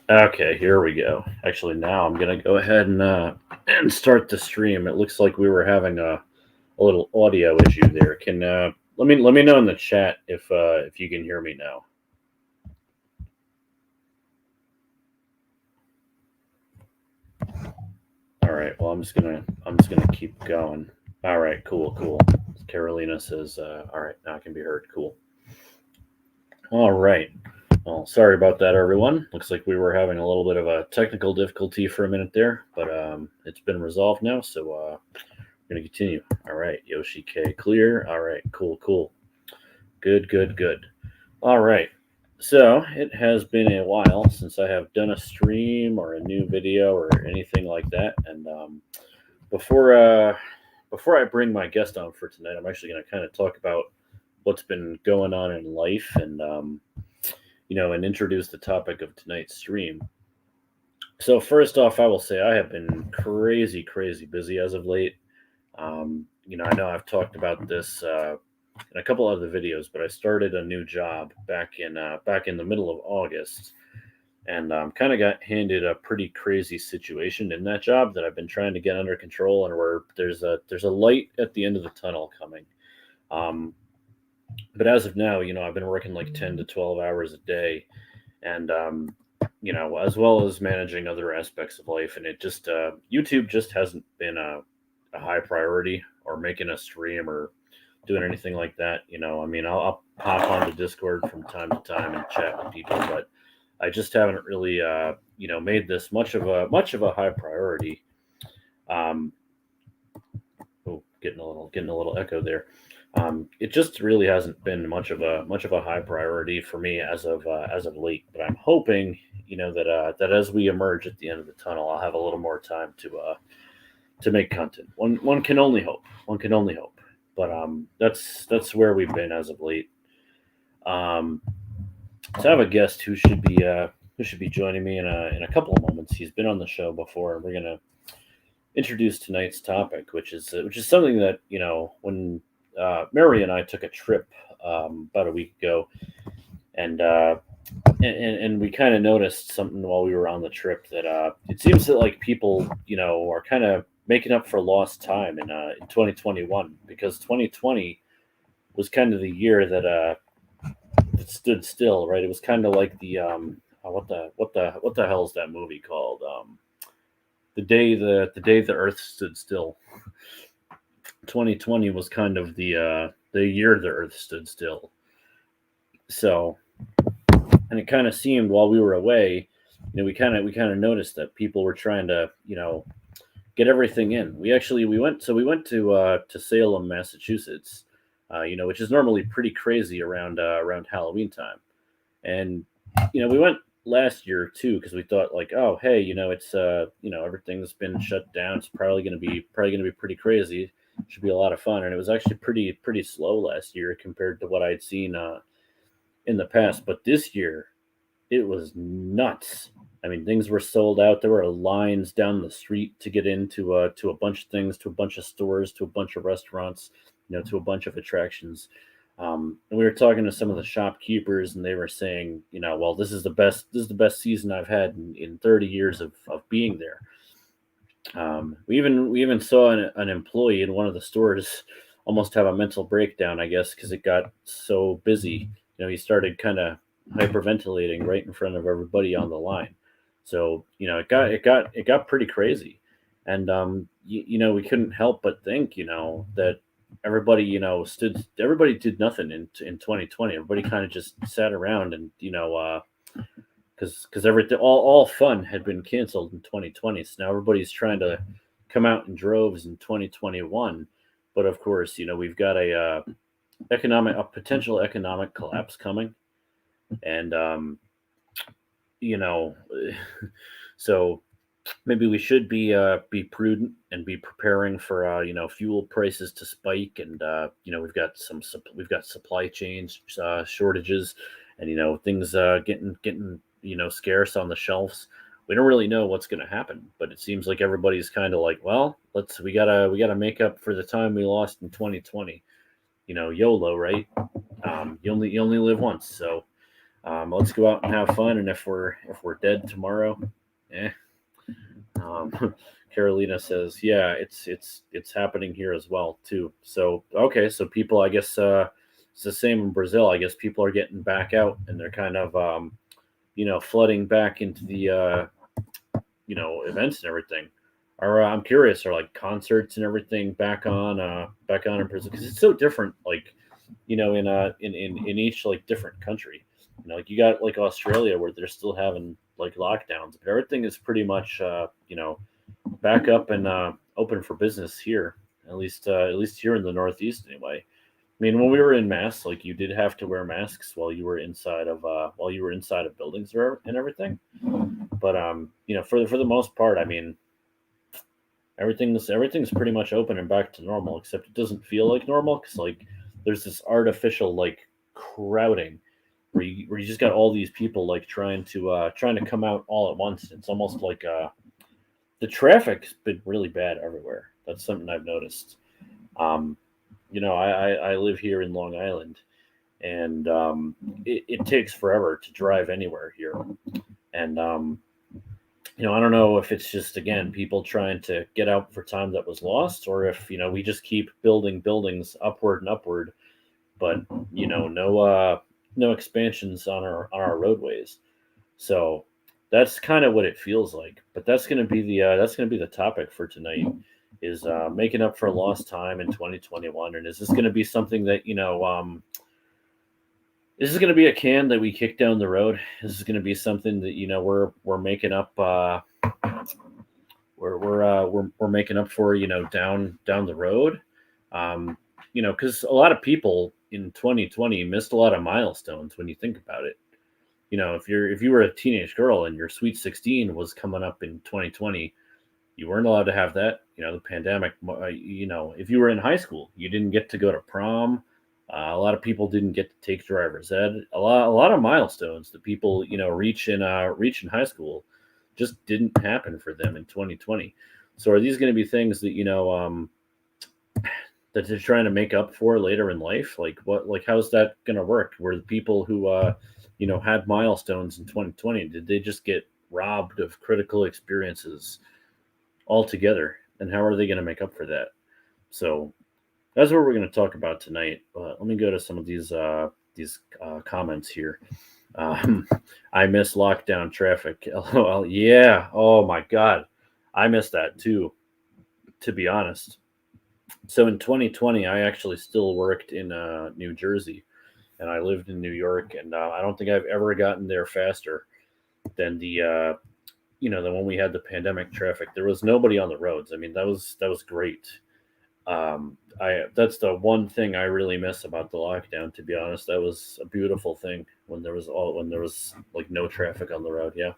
Okay, here we go. Actually, now I'm gonna go ahead and start the stream. It looks like we were having a little audio issue there. Can let me know in the chat if you can hear me now. All right. Well, I'm just gonna keep going. All right. Cool. Carolina says, all right, now I can be heard. Cool. All right. Well, sorry about that, everyone. Looks like we were having a little bit of a technical difficulty for a minute there, but it's been resolved now. So we're gonna continue. All right, Yoshi K clear. All right, cool. Good. All right. So it has been a while since I have done a stream or a new video or anything like that. And before before I bring my guest on for tonight, I'm actually going to kind of talk about what's been going on in life and and introduce the topic of tonight's stream. So first off, I will say I have been crazy busy as of late. I know I've talked about this in a couple other videos, but I started a new job back in the middle of August, and kind of got handed a pretty crazy situation in that job that I've been trying to get under control, and where there's a light at the end of the tunnel coming. Um, but as of now, I've been working like 10 to 12 hours a day, and as well as managing other aspects of life, and it just YouTube just hasn't been a high priority, or making a stream or doing anything like that. I mean, I'll pop onto Discord from time to time and chat with people, but I just haven't really, made this much of a high priority. Um, oh, getting a little echo there. It just really hasn't been much of a high priority for me as of late. But I'm hoping, that as we emerge at the end of the tunnel, I'll have a little more time to make content. One can only hope. One can only hope. But that's where we've been as of late. Um, so I have a guest who should be joining me in a couple of moments. He's been on the show before, and we're gonna introduce tonight's topic, which is something that when Mary and I took a trip about a week ago, and and we kind of noticed something while we were on the trip, that it seems that like people are kind of making up for lost time in 2021, because 2020 was kind of the year that stood still, right? It was kind of like the what the hell is that movie called? The day the Earth stood still. 2020 was kind of the year the Earth stood still. So, and it kind of seemed while we were away, we kind of noticed that people were trying to get everything in. We went to Salem, Massachusetts, which is normally pretty crazy around Halloween time, and we went last year too, because we thought like, oh hey, it's everything's been shut down. It's probably gonna be pretty crazy. Should be a lot of fun, and it was actually pretty slow last year compared to what I'd seen in the past. But this year, it was nuts. I mean, things were sold out. There were lines down the street to get into to a bunch of things, to a bunch of stores, to a bunch of restaurants, to a bunch of attractions. And we were talking to some of the shopkeepers, and they were saying, well, this is the best season I've had in 30 years of being there. We even saw an employee in one of the stores almost have a mental breakdown, I guess, because it got so busy. He started kind of hyperventilating right in front of everybody on the line. So it got pretty crazy, and we couldn't help but think, that everybody everybody did nothing in 2020. Everybody kind of just sat around, and because everything, all fun had been canceled in 2020. So now everybody's trying to come out in droves in 2021. But of course, we've got a potential economic collapse coming, and you know, so maybe we should be prudent and be preparing for fuel prices to spike, and we've got supply chains shortages, and things getting scarce on the shelves. We don't really know what's going to happen, but it seems like everybody's kind of like, well, we gotta make up for the time we lost in 2020. YOLO, right? You only live once, so Let's go out and have fun, and if we're dead tomorrow, eh. Carolina says, yeah, it's happening here as well too. So okay, so people, I guess, it's the same in Brazil. I guess people are getting back out, and they're kind of flooding back into the events and everything. I'm curious, are like concerts and everything back on in Brazil? Because it's so different, like in each like different country. Like you got like Australia where they're still having like lockdowns, but everything is pretty much back up and open for business here. At least here in the Northeast, anyway. I mean, when we were in Mass, like you did have to wear masks while you were inside of buildings and everything. But for the most part, I mean, everything's pretty much open and back to normal, except it doesn't feel like normal because like there's this artificial like crowding where you just got all these people like trying to come out all at once. It's almost like the traffic's been really bad everywhere. That's something I've noticed. Um, I live here in Long Island, and it takes forever to drive anywhere here. And I don't know if it's just again people trying to get out for time that was lost, or if we just keep building buildings upward and upward, but no expansions on our roadways. So that's kind of what it feels like. But that's gonna be the topic for tonight is making up for lost time in 2021. And is this gonna be something that is this gonna be a can that we kick down the road? Is this gonna be something that we're making up we're making up for down the road? Because a lot of people in 2020 missed a lot of milestones when you think about it. If you were a teenage girl and your sweet 16 was coming up in 2020, you weren't allowed to have that. The pandemic. If you were in high school, you didn't get to go to prom. A lot of people didn't get to take driver's ed. A lot of milestones that people reach in high school just didn't happen for them in 2020. So are these going to be things that that they're trying to make up for later in life? Like what? Like how's that going to work? Were the people who had milestones in 2020, did they just get robbed of critical experiences altogether? And how are they going to make up for that? So that's what we're going to talk about tonight. Let me go to some of these comments here. Um, I miss lockdown traffic. LOL. Yeah. Oh my God. I miss that too, to be honest. So in 2020, I actually still worked in New Jersey, and I lived in New York, and I don't think I've ever gotten there faster than than when we had the pandemic traffic. There was nobody on the roads. I mean, that was great. I That's the one thing I really miss about the lockdown. To be honest, that was a beautiful thing when there was like no traffic on the road. Yeah.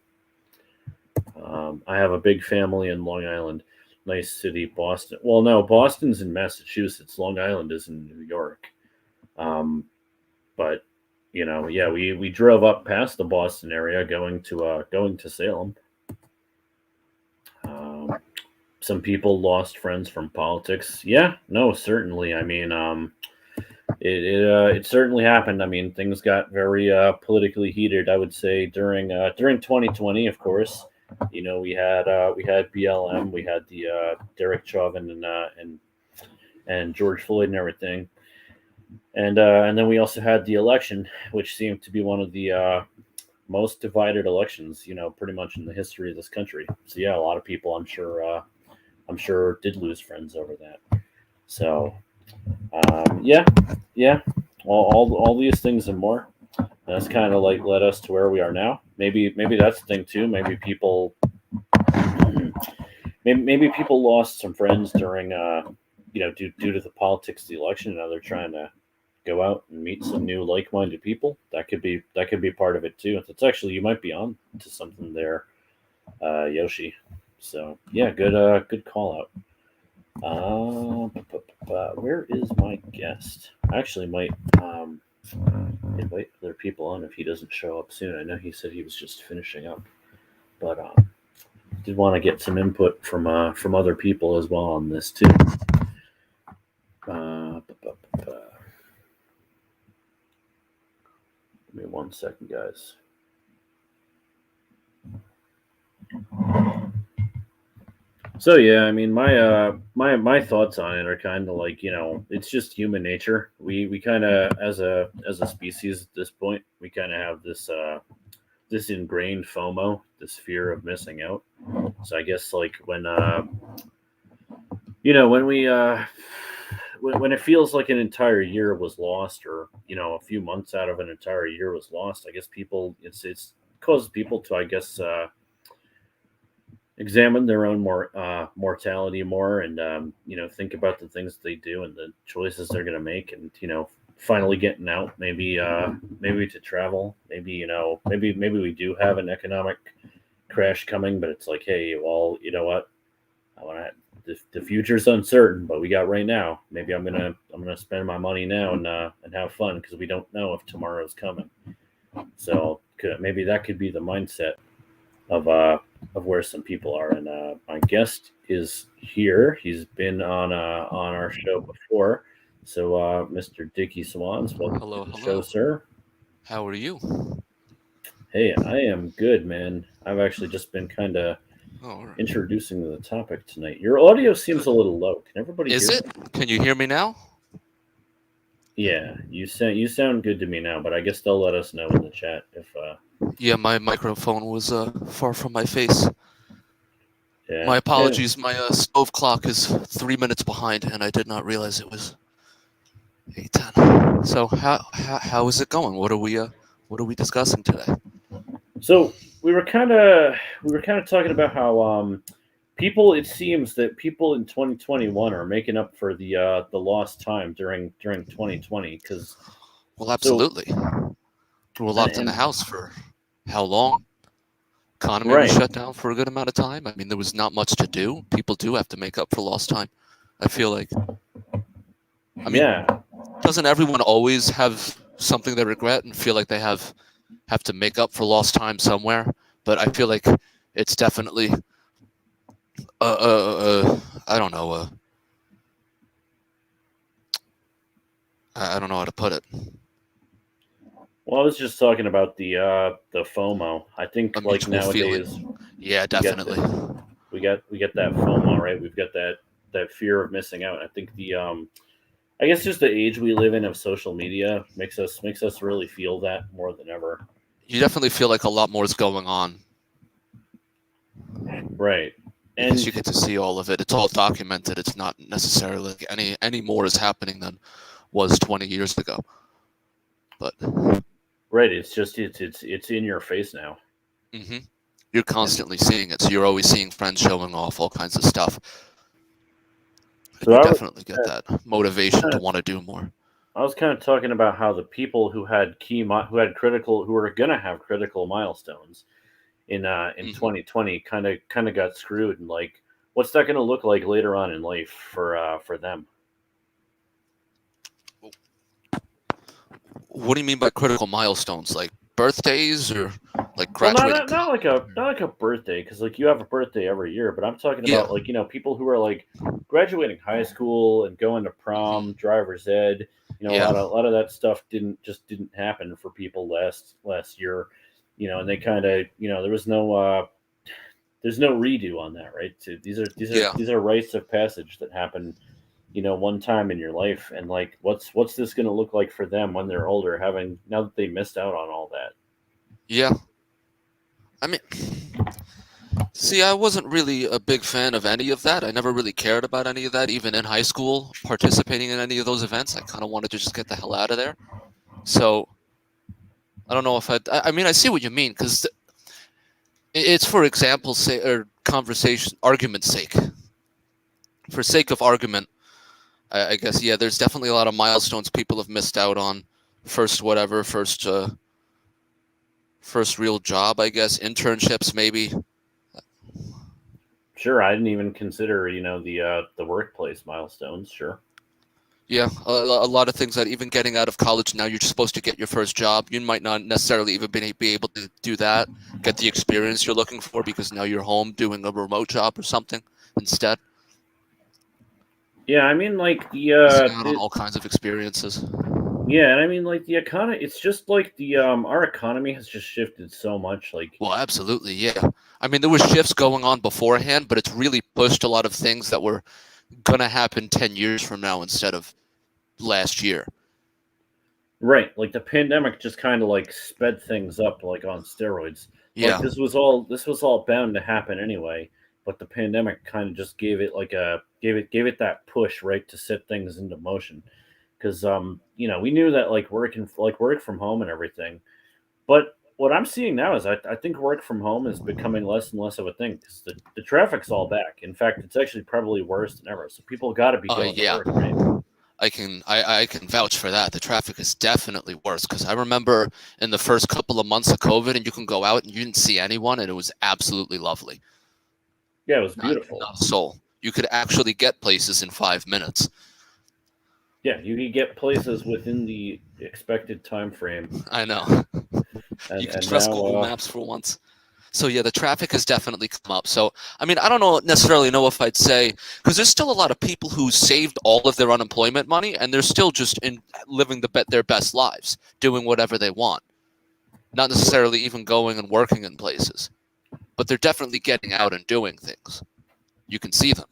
I have a big family in Long Island. Nice city, Boston. Well, no, Boston's in Massachusetts. Long Island is in New York. Um, but yeah, we drove up past the Boston area going to Salem. Um, some people lost friends from politics. Yeah, no, certainly. I mean, it certainly happened. I mean, things got very politically heated. I would say during 2020, of course. We had BLM, we had the Derek Chauvin and George Floyd and everything, and then we also had the election, which seemed to be one of the most divided elections, pretty much in the history of this country. So yeah, a lot of people, I'm sure, did lose friends over that. So yeah, yeah, all these things and more. That's kind of like led us to where we are now. Maybe that's the thing too. Maybe people lost some friends during due to the politics of the election. And now they're trying to go out and meet some new like-minded people. That could be part of it too. It's actually, you might be on to something there, Yoshi. So yeah, good call out. Where is my guest? I actually might invite other people on if he doesn't show up soon. I know he said he was just finishing up, but did want to get some input from other people as well on this too. Uh, me 1 second, guys. So yeah, I mean, my thoughts on it are kind of like, it's just human nature. We kind of, as a species at this point, we kind of have this ingrained FOMO, this fear of missing out. So I guess like when we when it feels like an entire year was lost, or a few months out of an entire year was lost, I guess people it's causes people to, I guess, examine their own mortality more, and think about the things they do and the choices they're going to make, and finally getting out, maybe to travel, maybe we do have an economic crash coming, but it's like, hey, well, you know what, I want to. The future's uncertain, but we got right now. Maybe I'm gonna spend my money now and have fun, because we don't know if tomorrow's coming. So maybe that could be the mindset of where some people are. And my guest is here. He's been on our show before. So Mr. Dickie Swans, welcome Hello, to the show, hello. sir. How are you? Hey, I am good, man. I've actually just been kind of Oh, all right. introducing the topic tonight. Your audio seems Good. a little low. Can everybody Is hear it? me? Can you hear me now? Yeah, you sound good to me now, but I guess they'll let us know in the chat if Yeah, my microphone was far from my face. yeah. My Yeah. apologies. My stove clock is 3 minutes behind, and I did not realize it was 8:10. So how is it going? What are we discussing today? So we were kind of talking about how people, it seems that people in 2021 are making up for the lost time during 2020, because Well, so absolutely. We were and, locked in the and house for how long? Economy was right. shut down for a good amount of time. I mean, there was not much to do. People do have to make up for lost time. I feel like. I mean, Yeah. doesn't everyone always have something they regret and feel like they have to make up for lost time somewhere? But I feel like it's definitely I don't know I don't know how to put it. Well, I was just talking about the FOMO. I A think like mutual nowadays feeling. Yeah, we got the definitely. we get that FOMO, right? We've got that fear of missing out. I think the I guess just the age we live in of social media makes us really feel that more than ever. You definitely feel like a lot more is going on Right. because you And get to see all of it. It's all documented. It's not necessarily like any more is happening than was 20 years ago. But right, it's just it's in your face now. hmm you're And constantly seeing it, so you're always seeing friends showing off all kinds of stuff, and so you I was definitely get that motivation kind to of want to do more. I was kind of talking about how the people who had critical who were going to have critical milestones in hmm 2020 kind of got screwed, and like what's that going to look like later on in life for them? What do you mean by critical milestones? Like birthdays or like Well, not graduating not, not like a college? not like a birthday, because like you have a birthday every year, but I'm talking Yeah. about like people who are like graduating high school and going to prom, hmm driver's ed. A Yeah. lot of that stuff didn't happen for people last year. And they kind of, there's no redo on that, right? So Yeah. these are rites of passage that happen, one time in your life, and like what's this going to look like for them when they're older, having now that they missed out on all that. Yeah. I mean, see, I wasn't really a big fan of any of that. I never really cared about any of that, even in high school, participating in any of those events. I kind of wanted to just get the hell out of there. So I don't know if I mean, I see what you mean because it's for example's sake or conversation, argument's sake. For sake of argument, I guess, yeah, there's definitely a lot of milestones people have missed out on. First, whatever, first real job, I guess, internships, maybe. Sure, I didn't even consider, the workplace milestones. Sure. Yeah, a lot of things that even getting out of college now, you're supposed to get your first job. You might not necessarily even be able to do that, get the experience you're looking for because now you're home doing a remote job or something instead, Yeah, I mean, like missing out on all kinds of experiences. Yeah, and I mean, like the economy, it's just like the our economy has just shifted so much. Like, Well, absolutely, yeah. I mean, there were shifts going on beforehand, but it's really pushed a lot of things that were gonna happen 10 years from now instead of last year. right, like the pandemic just kind of like sped things up like on steroids. Like Yeah. this was all bound to happen anyway, but the pandemic kind of just gave it like a gave it that push right to set things into motion. Because you know, we knew that like work from home and everything. But what I'm seeing now is I think work from home is becoming less and less of a thing because the traffic's all back. In fact, it's actually probably worse than ever. So people got to be going to Yeah. work, right? I can vouch for that. The traffic is definitely worse because I remember in the first couple of months of COVID, and you can go out and you didn't see anyone, and it was absolutely lovely. Yeah, it was Not, beautiful. not a soul. You could actually get places in 5 minutes. Yeah, you get places within the expected time frame, I know. You can and trust now Google Maps for once. So yeah, the traffic has definitely come up. So I mean, I don't necessarily know if I'd say because there's still a lot of people who saved all of their unemployment money and they're still just in living their best lives, doing whatever they want, not necessarily even going and working in places, but they're definitely getting out and doing things. You can see them.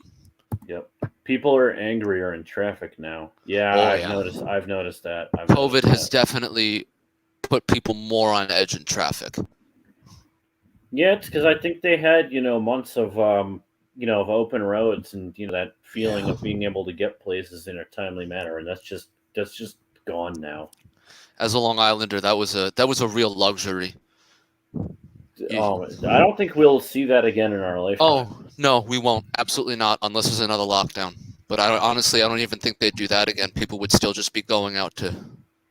yep, people are angrier in traffic now. Yeah, Oh yeah, I've noticed that. I've COVID noticed has that. definitely put people more on edge in traffic. Yeah, it's because I think they had months of of open roads and that feeling Yeah. of being able to get places in a timely manner, and that's just gone now. As a Long Islander, that was a real luxury. You, I don't think we'll see that again in our lifetime. Oh, no, we won't. Absolutely not, unless there's another lockdown. But honestly, I don't even think they'd do that again. People would still just be going out to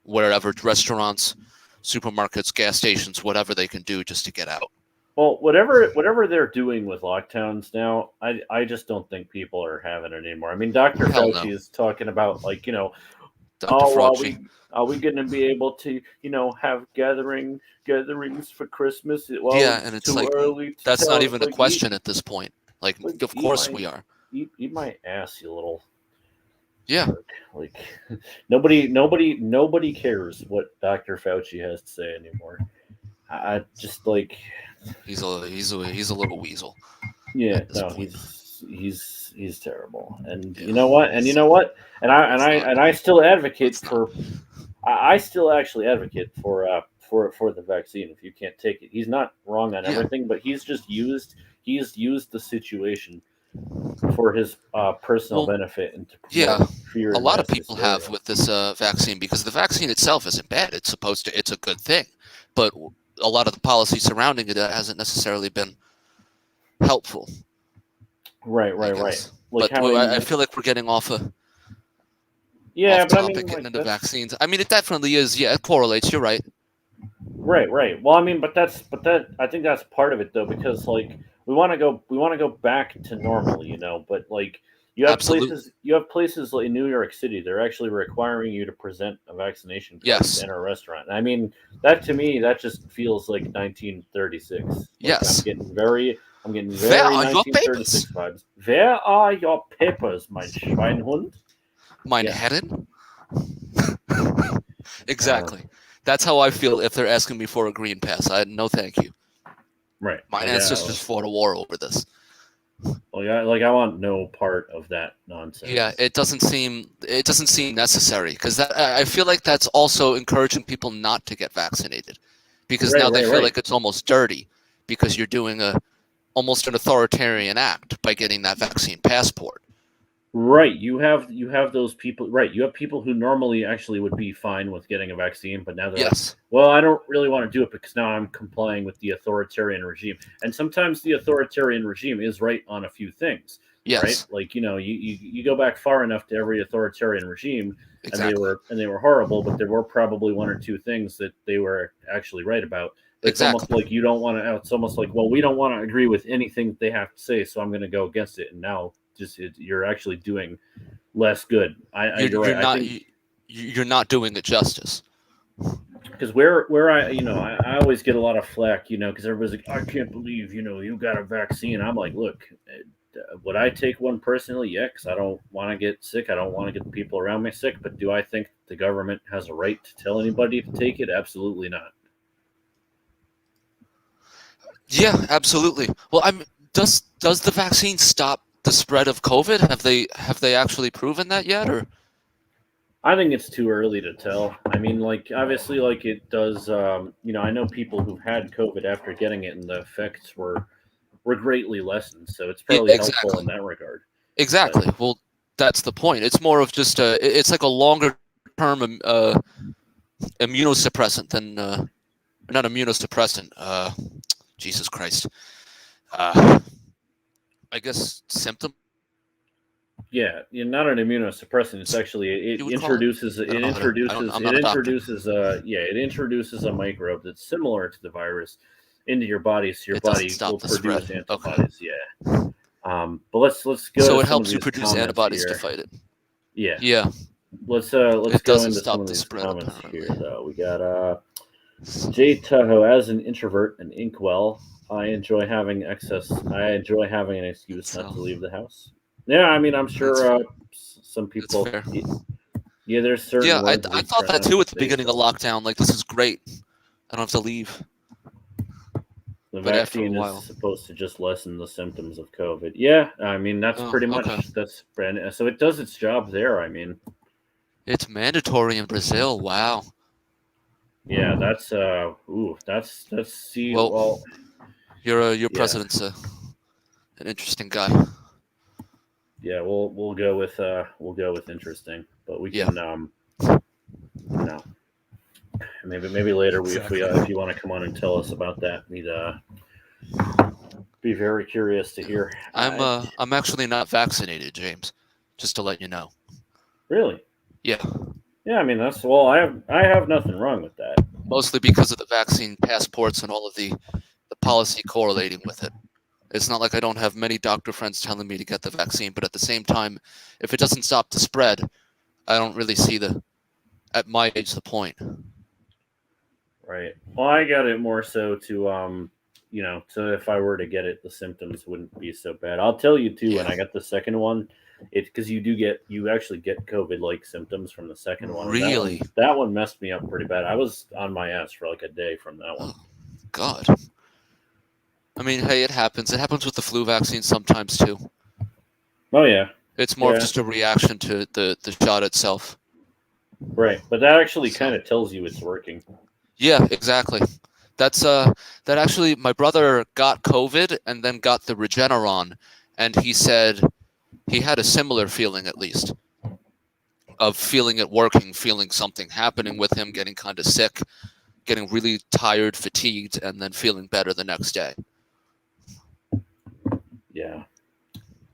wherever, restaurants, supermarkets, gas stations, whatever they can do just to get out. Well, whatever they're doing with lockdowns now, I just don't think people are having it anymore. I mean, Dr. Hell no. Fauci is talking about like Dr. oh, Fauci. are we going to be able to have gatherings for Christmas? Well, Yeah, and it's it's too like, early to that's not tell. It's even a like question at this point. Like, of eat course my we are. eat my ass, you little Yeah, jerk. Like nobody cares what Dr. Fauci has to say anymore. I just like he's a little weasel yeah, at this no, point. he's terrible. And Yeah, you know what? And you know what? let's not. I still advocate Let's not. for I still actually advocate for the vaccine if you can't take it. He's not wrong on Yeah. everything, but he's used the situation for his personal Well, benefit and to promote yeah, fear a and lot of mass people have hysteria. with this vaccine because the vaccine itself isn't bad. It's a good thing, but a lot of the policy surrounding it hasn't necessarily been helpful, Right, I right, right. guess. Like But how he I meant. feel like we're getting Yeah, off but I mean, topic, getting like into that's vaccines. I mean, it definitely is. Yeah, it correlates. You're right. right, right. Well, I mean, but that I think that's part of it though, because like we want to go back to normal, But like Absolutely. you have places like in New York City, they're actually requiring you to present a vaccination card to Yes. enter a restaurant. I mean, that to me, that just feels like 1936. Like Yes. I'm getting Where very are your papers? 1936 vibes. Where are your papers, mein Schweinhund? Mein Yeah. Herren? Uh, Exactly. That's how I feel if they're asking me for a green pass. No, thank you. right. My ancestors fought a war over this. Like I want no part of that nonsense. Yeah, it doesn't seem necessary because that I feel like that's also encouraging people not to get vaccinated because Right, now they right, feel right. like it's almost dirty because you're doing almost an authoritarian act by getting that vaccine passport. Right. You have those people. Right. You have people who normally actually would be fine with getting a vaccine, but now they're like, Yes. well, I don't really want to do it because now I'm complying with the authoritarian regime. And sometimes the authoritarian regime is right on a few things, right? Yes. Like you go back far enough to every authoritarian regime, Exactly. and they were horrible, but there were probably one or two things that they were actually right about. But it's almost Exactly. like you don't want to. It's almost like, well, we don't want to agree with anything that they have to say, so I'm going to go against it. And now you're actually doing less good. You're You're you're right. I not think you're not doing it justice. because where I always get a lot of flack, because everybody's like, I can't believe you got a vaccine. I'm like, look, would I take one personally? Yeah, because I don't want to get sick. I don't want to get the people around me sick. But do I think the government has a right to tell anybody to take it? Absolutely not. Yeah, absolutely. Well, does the vaccine stop the spread of COVID? Have they actually proven that yet, or? I think it's too early to tell. I mean, like obviously, like it does. I know people who've had COVID after getting it, and the effects were greatly lessened. So it's Yeah, probably helpful in that regard. exactly. But Well, that's the point. It's more of just it's like a longer term immunosuppressant than not immunosuppressant. Jesus Christ. I guess symptom. yeah, not an immunosuppressant. It's actually You would call it. I don't know how to. I'm not a doctor. It introduces a microbe that's similar to the virus into your body, so your It doesn't body stop will the produce spread. antibodies. Yeah. But let's go. So to it some helps of you these produce comments antibodies to here. fight it. Yeah. Yeah. Let's It go doesn't into some stop of the these spread, comments apparently. here though. We got Jay Toho, as an introvert and inkwell, I enjoy having an excuse not to So leave the house. Yeah, I mean I'm that's sure some that's people. fair. Yeah, there's certain Yeah, words I we thought try that not too to at the say. beginning of So lockdown. Like, this is great. I don't have to leave. the But after a vaccine is while. supposed to just lessen the symptoms of COVID. Yeah, I mean that's Oh, pretty okay. much so it does its job there. I mean, It's mandatory in Brazil. Wow. yeah, that's see Well, well your yeah. president's an interesting guy. Yeah, we'll go with interesting, but we Yeah. can maybe later Exactly. if you want to come on and tell us about that, we'd be very curious to Yeah. hear. I I'm actually not vaccinated, James. Just to let you know. really, Yeah. yeah. I mean I have nothing wrong with that. Mostly because of the vaccine passports and all of the policy correlating with it. It's not like I don't have many doctor friends telling me to get the vaccine, but at the same time, if it doesn't stop the spread, I don't really see at my age, the point. Right. Well, I got it more so to so if I were to get it, the symptoms wouldn't be so bad. I'll tell you too. When Yeah. I got the second one, it because you actually get COVID like symptoms from the second one. And Really? that one messed me up pretty bad. I was on my ass for like a day from that one. Oh, God. I mean, hey, it happens. It happens with the flu vaccine sometimes too. Oh yeah, It's more Yeah. of just a reaction to the shot itself. right. But that actually So- kind of tells you it's working. Yeah, exactly. That's that actually my brother got COVID and then got the Regeneron, and he said he had a similar feeling, at least, of feeling it working, feeling something happening with him, getting kind of sick, getting really tired, fatigued, and then feeling better the next day. Yeah.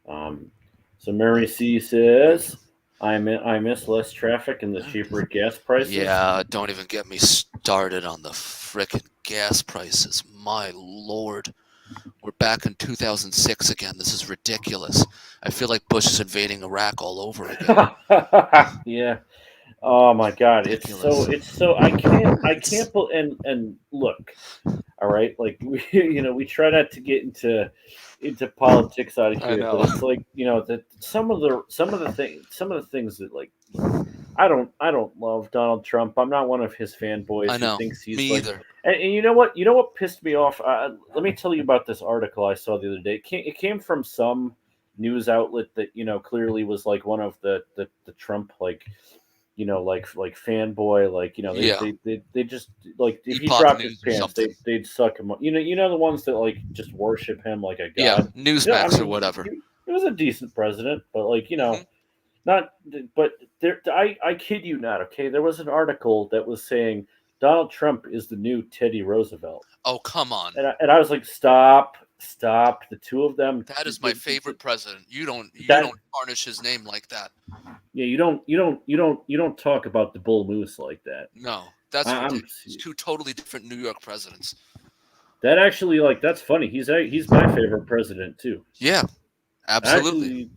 So Mary C says, I miss less traffic and the cheaper gas prices. Yeah, don't even get me started on the frickin' gas prices. My lord. We're back in 2006 again. This is ridiculous. I feel like Bush is invading Iraq all over again. Yeah. Oh my God. Ridiculous. It's so I can't and look, all right, like we try not to get into politics out of I here, know. but it's like that some of the things that like I don't love Donald Trump. I'm not one of his fanboys I know. who thinks he's Me like either. and you know what pissed me off? Let me tell you about this article I saw the other day. It came from some news outlet that clearly was like one of the Trump like like fanboy, like Yeah. they just like if he Epoch dropped his News or pants, something. they'd suck him up. The ones that like just worship him like a Yeah, god. Newsmax I or mean, whatever. he was a decent president, but like Mhm. not. But there, I kid you not. Okay, there was an article that was saying Donald Trump is the new Teddy Roosevelt, Oh, come on. and I was like, stop. The two of them. That is my favorite president. You don't That tarnish his name like that. yeah, you don't talk about the bull moose like that. No, that's I'm ridiculous. Two totally different New York presidents. that actually like that's funny. He's my favorite president too. Yeah, absolutely.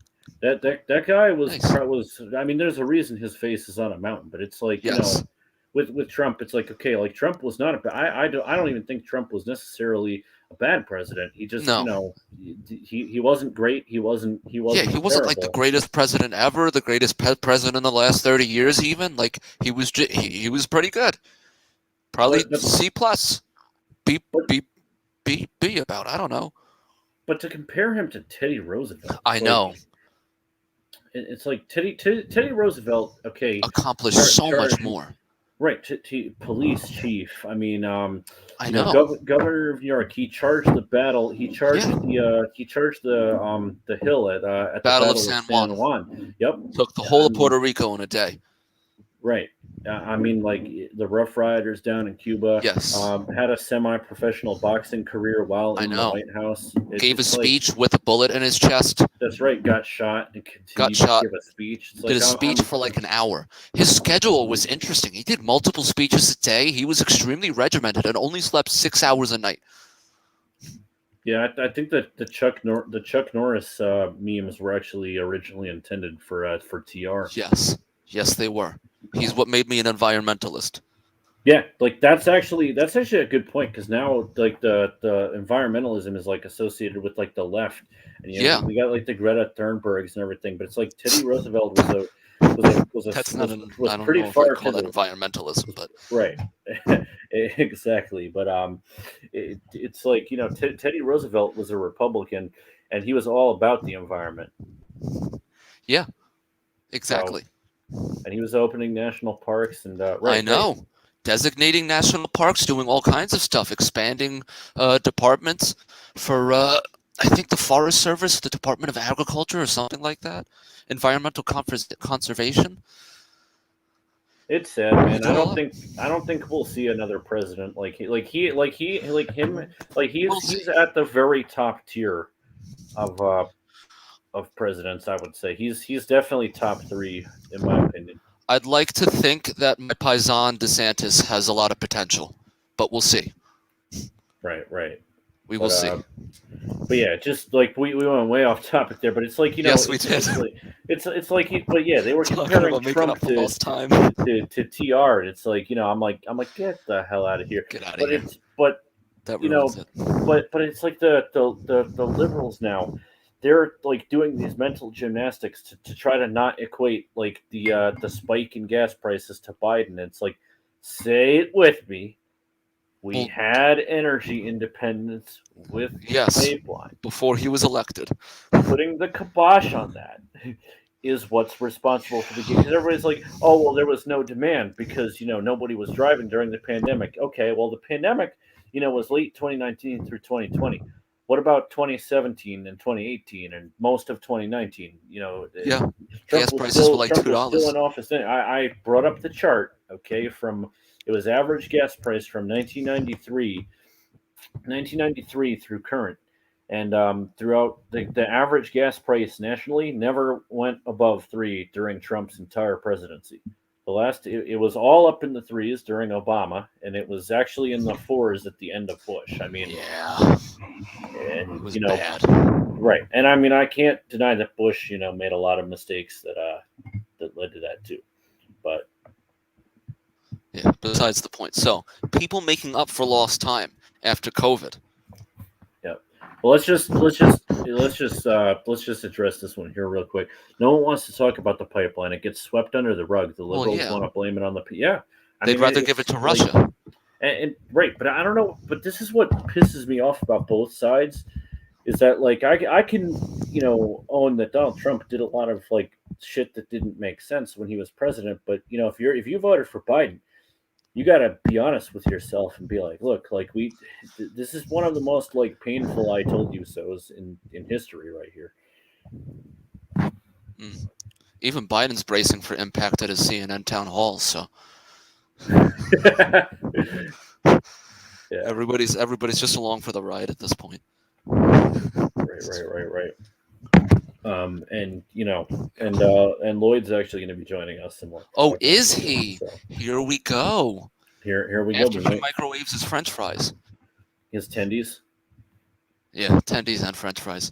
Actually, that guy was Nice. was. I mean, there's a reason his face is on a mountain, but it's like Yes. with Trump, it's like, okay, like Trump was not I don't even think Trump was necessarily a bad president. He just, No. he wasn't great. He wasn't Yeah, he wasn't like the terrible. greatest president ever, the greatest president in the last 30 years even. Like he was pretty good. Probably But C plus. B but B B about. I don't know. but to compare him to Teddy Roosevelt, I know. It's like Teddy Roosevelt. Okay, Accomplished so much charge more. right to police chief. I mean, I know. governor of New York. He charged the battle. He charged the hill at the Battle of Battle of San San Juan. Juan. Yep. Took the whole I of mean, Puerto Rico in a day. right. I mean, like the Rough Riders down in Cuba. Yes. Had a semi-professional boxing career while I in the know. White House. Gave a It's like, speech with a bullet in his chest. that's right. Got shot and Got continued to shot. give a speech. It's Did like a speech for like an hour. His schedule was interesting. He did multiple speeches a day. He was extremely regimented and only slept 6 hours a night. Yeah, I think that the Chuck Norris memes were actually originally intended for TR. Yes, they were. He's what made me an environmentalist. Yeah, like that's actually a good point, because now like the environmentalism is like associated with like the left, and Yeah. we got like the Greta Thunbergs and everything, but it's like Teddy Roosevelt That's not an. was I don't pretty know if far I call to that the environmentalism, but right. Exactly, but it's like, Teddy Roosevelt was a Republican, and he was all about the environment. yeah, So, exactly. and he was opening national parks and I know. Designating national parks, doing all kinds of stuff, expanding departments for, I think, the Forest Service, the Department of Agriculture, or something like that. Environmental conservation. It's sad, man. did a lot. I don't think we'll see another president like him. We'll He's see. at the very top tier of presidents. I would say he's definitely top three in my opinion. I'd like to think that my paisan DeSantis has a lot of potential, but we'll see. Right. We will But see. but yeah, just like we went way off topic there, but it's like, Yes, we it's, did. it's like but yeah, they were Talking comparing about making Trump up for to lost time. to TR, and it's like, I'm like get the hell out of here. Get out of But here. That you know, ruins it. but it's like the liberals now, they're like doing these mental gymnastics to try to not equate like the spike in gas prices to Biden. It's like, say it with me. We Well, had energy independence with yes, pipeline. before he was elected. Putting the kibosh on that is what's responsible for the game. Because everybody's like, oh, well, there was no demand because, nobody was driving during the pandemic. Okay, well, the pandemic, was late 2019 through 2020. What about 2017 and 2018 and most of 2019? Yeah, Trump gas was prices were like Trump was still $2. in office then. I brought up the chart, okay, from it was average gas price from 1993 through current. And throughout the average gas price nationally never went above 3 during Trump's entire presidency. It was all up in the threes during Obama, and it was actually in the fours at the end of Bush. I mean, Yeah, and it was bad. right. And I mean, I can't deny that Bush, made a lot of mistakes that led to that too. But Yeah, besides the point. So, people making up for lost time after COVID. well, let's just address this one here real quick. No one wants to talk about the pipeline. It gets swept under the rug. The liberals yeah. want to blame it on the They'd rather give it to Russia. And right, but I don't know. But this is what pisses me off about both sides, is that like I can own that Donald Trump did a lot of like shit that didn't make sense when he was president. But if you voted for Biden, you got to be honest with yourself and be like, look, like this is one of the most like painful I told you so's in history right here. Even Biden's bracing for impact at his CNN town hall. So Yeah. everybody's just along for the ride at this point. Right. And and Lloyd's actually going to be joining us. And Oh, is he? So here we go. Here we After go. he microwaves his French fries. His tendies. Yeah, tendies and French fries.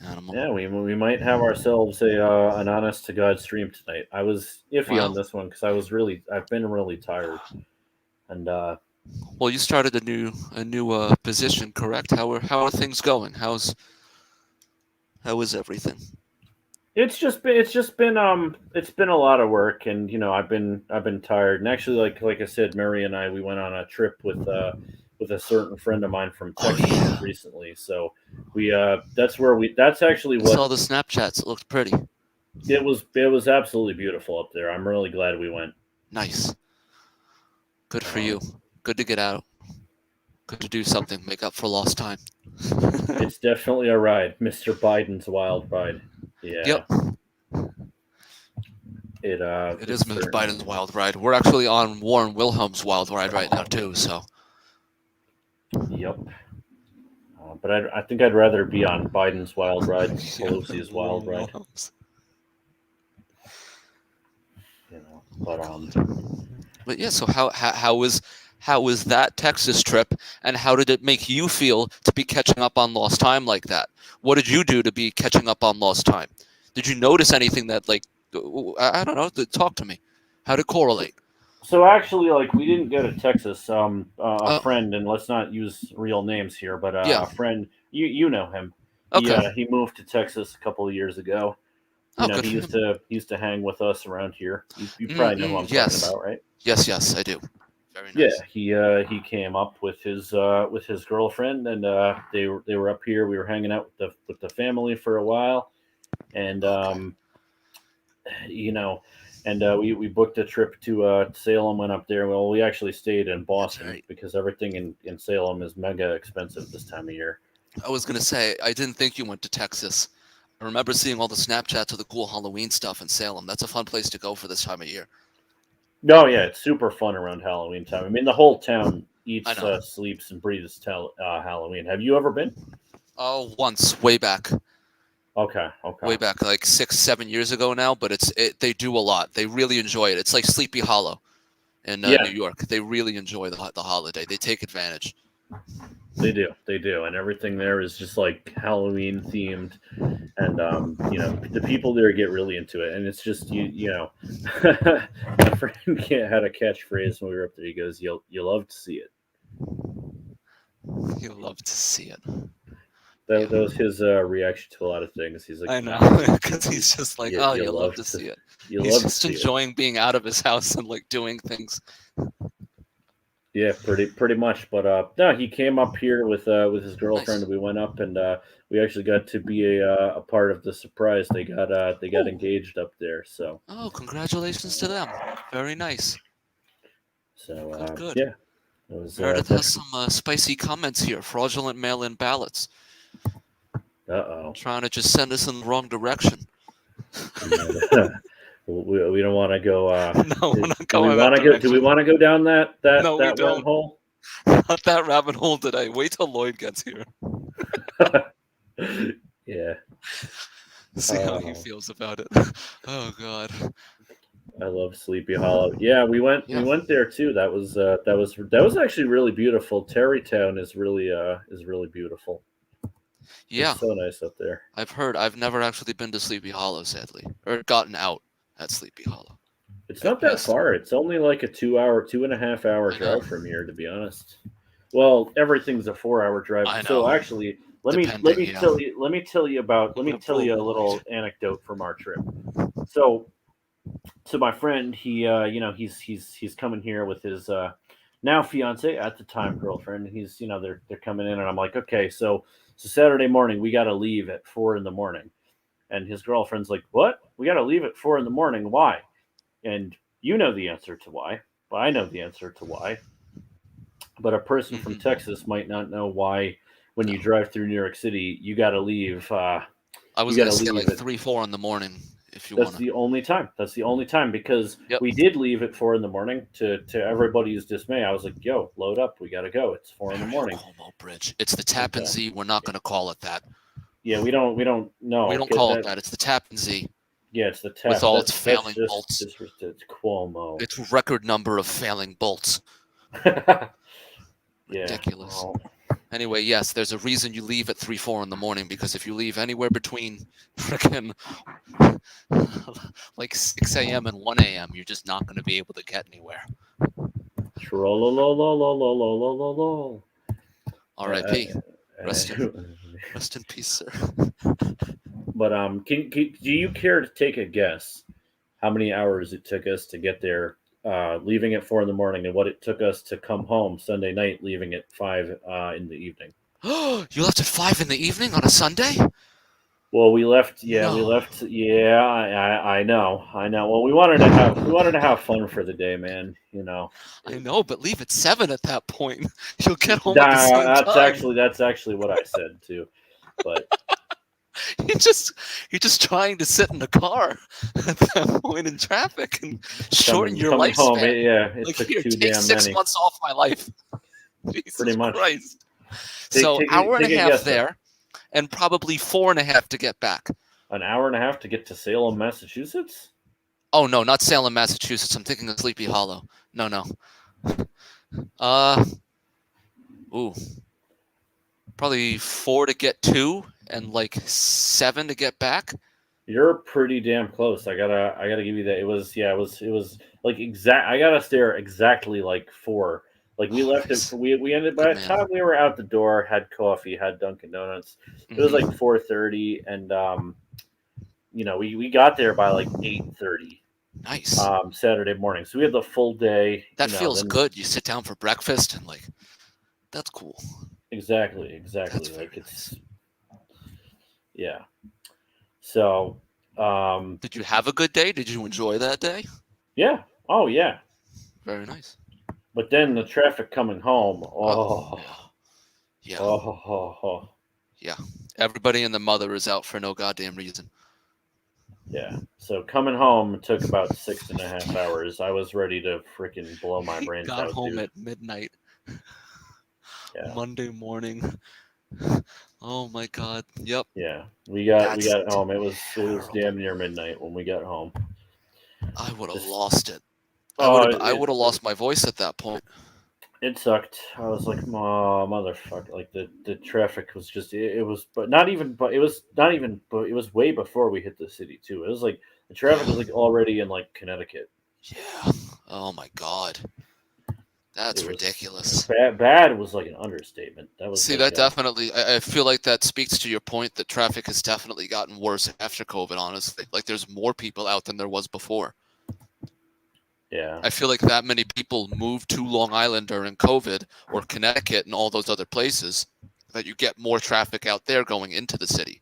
Animal. Yeah, we might have ourselves a an honest to God stream tonight. I was iffy on Wow. this one because I've been really tired, and Well, you started a new position, correct? How are things going? How is everything? it's been a lot of work, and I've been tired. And actually, like I said, Mary and I we went on a trip with a certain friend of mine from Oh Texas yeah, recently. So we that's actually I what saw the Snapchats. It looked pretty. it was absolutely beautiful up there. I'm really glad we went. Nice. Good for Um, you. Good to get out. Good to do something. Make up for lost time. it's definitely a ride, Mr. Biden's wild ride. Yep. Yeah, It it is Mr. certainly Biden's is. wild ride. We're actually on Warren Wilhelm's wild ride right now too. So Yep. But I think I'd rather be on Biden's wild ride than yeah, Pelosi's wild Warren ride. Wilhelm's. But But yeah, so how was that Texas trip, and how did it make you feel to be catching up on lost time like that? What did you do to be catching up on lost time? Did you notice anything that I don't know? Talk to me. How did it so, correlate? so actually, like we didn't go to Texas. A Oh, friend, and let's not use real names here, but yeah. a friend, you know him. Okay. He moved to Texas a couple of years ago. Oh, good He for him. he used to hang with us around here. You probably know who Mm-mm, I'm talking yes. about, right? Yes, yes, I do. Very Yeah, nice. he came up with his girlfriend, and they were up here. We were hanging out with the family for a while, and Okay. you know, and we booked a trip to Salem. Went up there. Well, we actually stayed in That's Boston right. because everything in Salem is mega expensive this time of year. I was gonna say I didn't think you went to Texas. I remember seeing all the Snapchats of the cool Halloween stuff in Salem. That's a fun place to go for this time of year. No, yeah, it's super fun around Halloween time. I mean, the whole town I eats, know. sleeps, and breathes Halloween. Have you ever been? Oh, once, Okay, okay. way back, like 6, 7 years ago now. But they do a lot. They really enjoy it. It's like Sleepy Hollow in Yeah, New York. They really enjoy the holiday. They take advantage. they do, and everything there is just like Halloween themed, and the people there get really into it, and it's just my friend had a catchphrase when we were up there. He goes, "You'll love to see it." You'll love to see it. Yeah, That was his reaction to a lot of things. He's like, I know, "Nah, because he's just like, you oh, you you love love to to see it. you He's love to just see it." enjoying being out of his house and like doing things. Yeah, pretty much. But no, he came up here with his girlfriend. Nice. We went up, and we actually got to be a part of the surprise. They got Oh, engaged up there. So oh, congratulations to them. Very nice. Good, good. yeah, it was Meredith has definitely. some spicy comments here. Fraudulent mail-in ballots. Uh oh. Trying to just send us in the wrong direction. No, we don't want to go. No, we're not Do we going want that to go? Do we direction. want to go down No, we that don't. wormhole? Not that rabbit hole today. Wait till Lloyd gets here. Yeah. See how he Oh, feels about it. Oh God. I love Sleepy Hollow. Yeah, we Yeah. went there too. That was actually really beautiful. Terrytown is really beautiful. Yeah. It's so nice up there. I've heard. I've never actually been to Sleepy Hollow, sadly, or gotten out at Sleepy Hollow. It's Been not that pissed. far. It's only like a 2.5 hour I know. drive from here, to be honest. Well, everything's a 4 hour drive. I So know. actually, Depending, yeah. let I'm me gonna tell pull you a Lloyd. little anecdote from our trip. So my friend, he's coming here with his now fiance, at the time girlfriend. He's they're coming in, and I'm like, okay, so Saturday morning we got to leave at 4 in the morning, and his girlfriend's like, what? We got to leave at 4 in the morning? Why? And you know the answer to why. But I know the answer to why. But a person from Hmm. Texas might not know why. When you No, drive through New York City, you got to leave. I You was got gonna to say like leave at 3, 4 in the morning, if you That's wanna. the only time. That's the only time because Yep. we did leave at 4 in the morning. To everybody's dismay, I was like, "Yo, load up. We gotta go. It's 4 in the morning." Mario Cuomo Bridge. It's the And Tappan Zee. We're not gonna call it that. yeah, we don't We know. don't Get call it that? that. It's the Tappan Zee Yeah, it's the with tap. all its That's failing just bolts. it's Cuomo. Its record number of failing bolts. Yeah. Ridiculous. Well, Anyway, yes, there's a reason you leave at 3, 4 in the morning, because if you leave anywhere between frickin' like 6 a.m. and 1 a.m., you're just not going to be able to get anywhere. Trollolololololololol. R.I.P. Rest in peace, sir. But do you care to take a guess how many hours it took us to get there, leaving at 4 in the morning, and what it took us to come home Sunday night, leaving at 5 in the evening? You left at 5 in the evening on a Sunday? Well, we left. Yeah, we No. left. Yeah, I know. Well, we wanted to have fun for the day, man. You know. I know, but leave at 7 at that point. You'll get home Nah, at the same time. that's actually what I said too. But You're just trying to sit in the car at that point in traffic and shorten your coming home, lifespan. it Like, took here, too take damn 6 many. months off my life. Jesus Pretty much. Christ. So hour and a half guess, there, and probably 4.5 to get back. An hour and a half to get to Salem, Massachusetts? Oh no, not Salem, Massachusetts. I'm thinking of Sleepy Hollow. No. Probably 4 to get to, and like 7 to get back. You're pretty damn close. I gotta give you that. It was like exact. I got us there exactly like 4. Like we left nice. it. We ended by Good the man. time we were out the door, had coffee, had Dunkin' Donuts. It was like 4:30, and we got there by like 8:30. Nice. Saturday morning. So we had the full day. That feels good. You sit down for breakfast and like, that's cool. Exactly. That's Like nice. Yeah. So, did you have a good day? Did you enjoy that day? Yeah. Oh, yeah. Very nice. But then the traffic coming home. Oh. Yeah. Oh. Yeah. Everybody and the mother is out for no goddamn reason. Yeah. So coming home took about 6.5 hours. I was ready to freaking blow my brains out. Got home at midnight. Yeah. Monday morning. Oh my god. Yep. Yeah. We got home. It was damn near midnight when we got home. I would have lost it. I would have lost my voice at that point. It sucked. I was like, oh, motherfucker. Like the traffic was just it was way before we hit the city too. It was like the traffic was like already in like Connecticut. Yeah. Oh my god. That's ridiculous. Bad was like an understatement. That was that definitely. I feel like that speaks to your point that traffic has definitely gotten worse after COVID. Honestly, like there's more people out than there was before. Yeah. I feel like that many people moved to Long Island during COVID or Connecticut and all those other places that you get more traffic out there going into the city.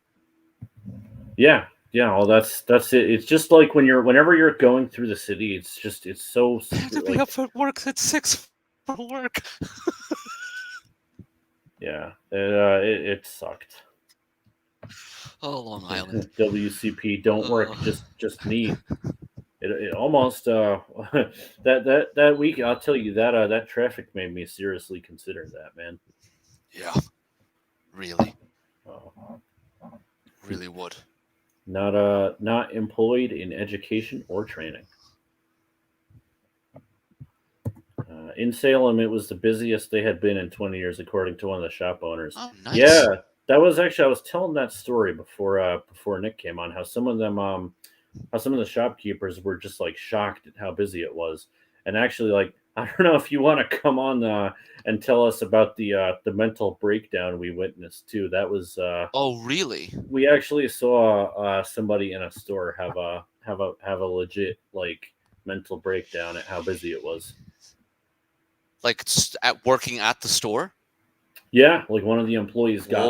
Yeah. Yeah, well, that's it. It's just like whenever you're going through the city, it's so. I have to be up at work at 6 for work. Yeah, it sucked. Oh, Long Island. WCP, don't work, just me. It almost that week. I'll tell you that traffic made me seriously consider that, man. Yeah, really, Oh. really would. Not employed in education or training. In Salem, it was the busiest they had been in 20 years, according to one of the shop owners. Oh, nice. Yeah, that was actually I was telling that story before Nick came on. How some of the shopkeepers were just like shocked at how busy it was, and actually like I don't know if you want to come on and tell us about the mental breakdown we witnessed too. That was oh really? We actually saw somebody in a store have a legit like mental breakdown at how busy it was. Like working at the store? Yeah, like one of the employees got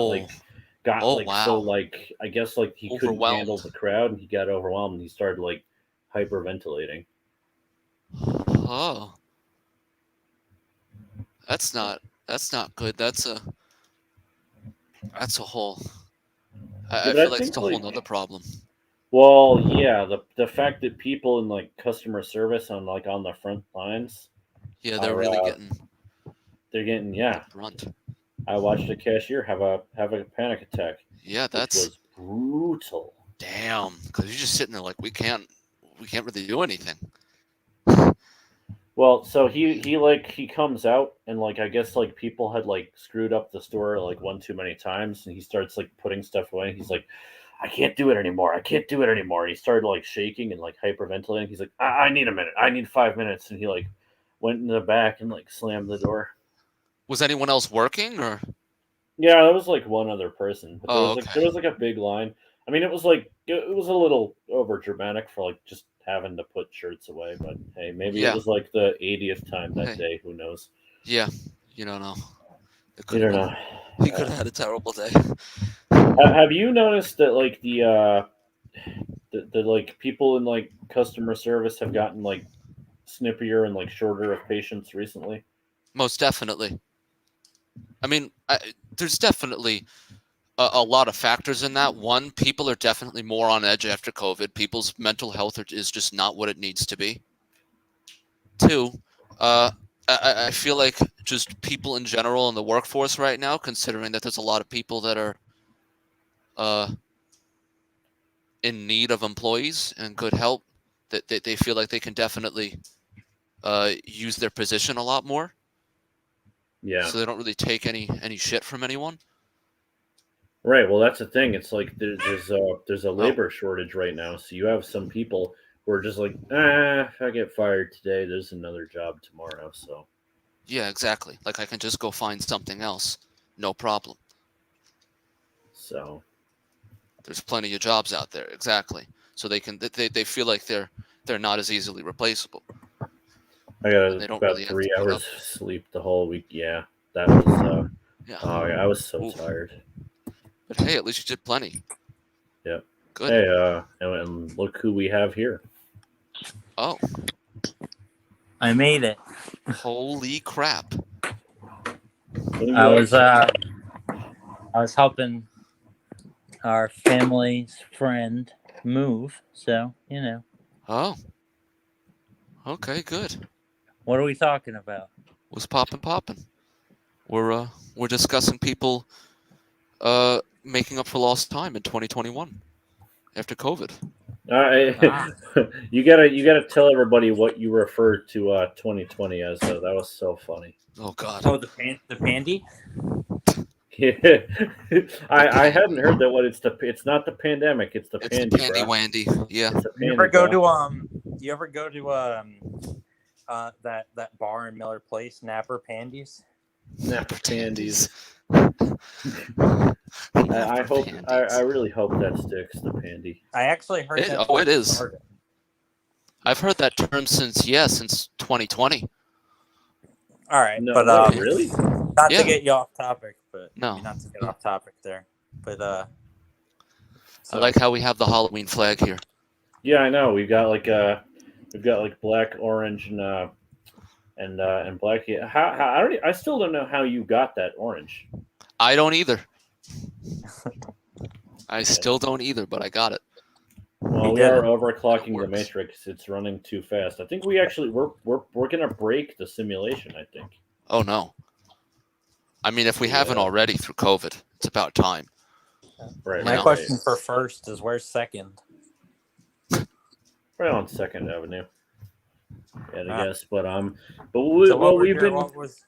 wow. so like I guess like he couldn't handle the crowd and he got overwhelmed and he started like hyperventilating. Oh. That's not good. That's a whole I feel like it's a whole nother problem. Well, yeah, the fact that people in like customer service on the front lines, yeah, they're really getting brunt. I watched a cashier have a panic attack. Yeah, that was brutal. Damn, because you're just sitting there like we can't really do anything. Well, so he comes out and like I guess like people had like screwed up the store like one too many times, and he starts like putting stuff away. He's like, I can't do it anymore. I can't do it anymore. And he started like shaking and like hyperventilating. He's like, I need a minute. I need 5 minutes. And he like went in the back and like slammed the door. Was anyone else working or? Yeah, that was like one other person, but Oh, there okay. was like a big line. I mean, it was like it was a little over dramatic for like just having to put shirts away, but hey, maybe it Yeah. was like the 80th time that Hey. day. Who knows? Yeah. You don't know. It You could have don't been. know. He could have had a terrible day. Have you noticed that like the like people in like customer service have gotten like snippier and like shorter of patience recently? Most definitely. I mean, there's definitely a lot of factors in that. One, people are definitely more on edge after COVID. People's mental health is just not what it needs to be. Two, uh, I feel like just people in general in the workforce right now, considering that there's a lot of people that are uh, in need of employees and good help, that they feel like they can definitely use their position a lot more, Yeah. so they don't really take any shit from anyone. Right. Well, that's the thing. It's like there's a Oh, labor shortage right now. So you have some people who are just like, ah, if I get fired today, there's another job tomorrow. So yeah, exactly. Like I can just go find something else, no problem. so There's plenty of jobs out there, exactly. So they feel like they're not as easily replaceable, I and got they don't about really have to 3 hours put up. of sleep the whole week. Yeah, that was. Yeah. Oh, yeah, I was so Ooh. tired. But hey, at least you did plenty. Yep. Good. Hey, and look who we have here. Oh, I made it. holy crap! What are I you up was to? I was helping our family's friend move, so Oh, okay, good. what are we talking about? Was popping. We're discussing people making up for lost time in 2021 after COVID. Ah, You gotta tell everybody what you referred to 2020 as. Though that was so funny. Oh God. oh, the pandy. Yeah, I hadn't heard Pandy. that. What it's not the pandemic. It's the It's the pandy, pandy bro. wandy. Yeah. It's the You pandy, ever go bro. to You ever go to that bar in Miller Place, Napper Pandies? Snapper pandies. Napper I hope. pandies. I really hope that sticks. The pandy. I actually heard that's Oh, where it it is. started. I've heard that term since 2020. All right, No, but wait, really? not Yeah. to get you off topic, but No. I mean, not to get off topic there, but I so- like how we have the Halloween flag here. Yeah, I know. We've got like black, orange, and black. Yeah, how I don't. I still don't know how you got that orange. I don't either. I still don't either, but I got it. Well, He we are did. overclocking the works. matrix. It's running too fast. I think we actually we're gonna break the simulation. I think. Oh no. I mean, if we haven't Yeah. already through COVID, it's about time. Right. my know. question for first is where's second? Right on Second Avenue. Yeah, I Ah. guess. But So what we're we've doing, been. what was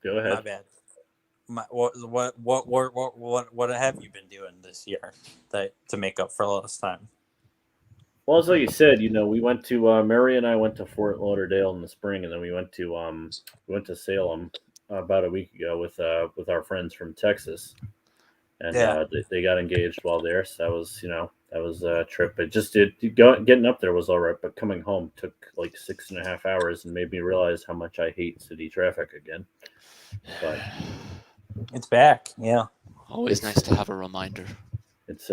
Go my ahead. bad? What have you been doing this year to make up for lost time? Well, as like you said, we went to Mary and I went to Fort Lauderdale in the spring, and then we went to Salem about a week ago with our friends from Texas, and Yeah. they got engaged while there. So that was a trip. Getting up there was all right, but coming home took like 6.5 hours and made me realize how much I hate city traffic again. But It's back. Yeah. Always It's- nice to have a reminder. It's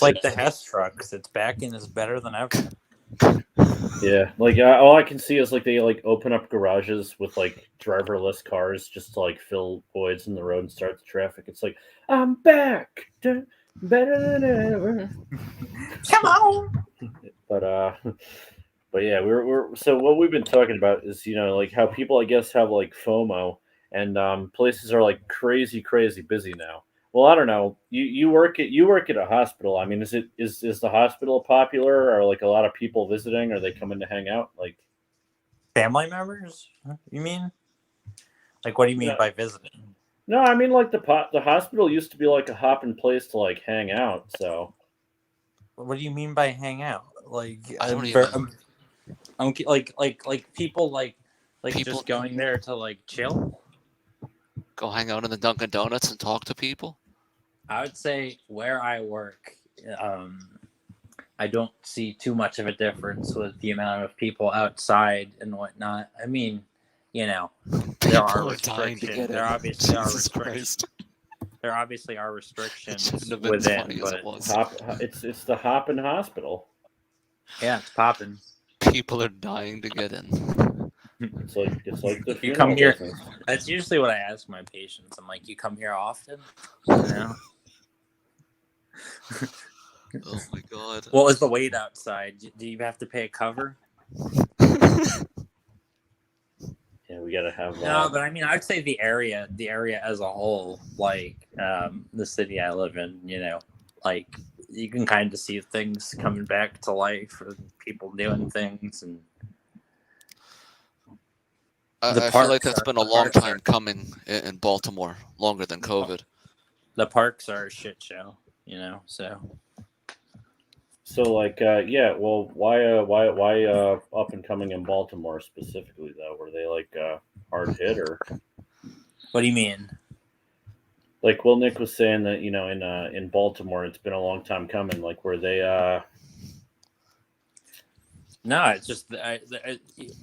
like the Hess trucks. It's back and is better than ever. Yeah, like all I can see is like they like open up garages with like driverless cars just to like fill voids in the road and start the traffic. It's like I'm back, better than ever. Come on. But but yeah, we're so what we've been talking about is like how people I guess have like FOMO and places are like crazy busy now. Well, I don't know. You work at a hospital. I mean, is the hospital popular? Are like a lot of people visiting? Are they coming to hang out? Like, Family members? You mean? Like, what do you mean no, by visiting? no. I mean, like the hospital used to be like a hopping place to like hang out. So What do you mean by hang out? Like, I don't even. like people like People just going there to like chill. go hang out in the Dunkin' Donuts and talk to people. I would say where I work, um, I don't see too much of a difference with the amount of people outside and whatnot. I mean, you know, there are People are dying to restrictions. get There in. obviously are Jesus restrictions. Christ! There obviously are It restrictions shouldn't have been as within, funny as it but was. it's the hopping hospital. yeah, it's popping. People are dying to get in. It's like the You come funeral here. business. That's usually what I ask my patients. I'm like, you come here often? You know? Oh my god. What was the wait outside? Do you have to pay a cover? Yeah, we gotta have No, but I mean, I'd say the area as a whole, like the city I live in, like you can kind of see things coming back to life and people doing things, and the I feel like parks that's are been a the long parks time are coming in Baltimore, longer than COVID. the parks are a shit show, So like yeah, well why up and coming in Baltimore specifically though? Were they like hard hit or What do you mean? like well Nick was saying that, in Baltimore it's been a long time coming. Like were they No, it's just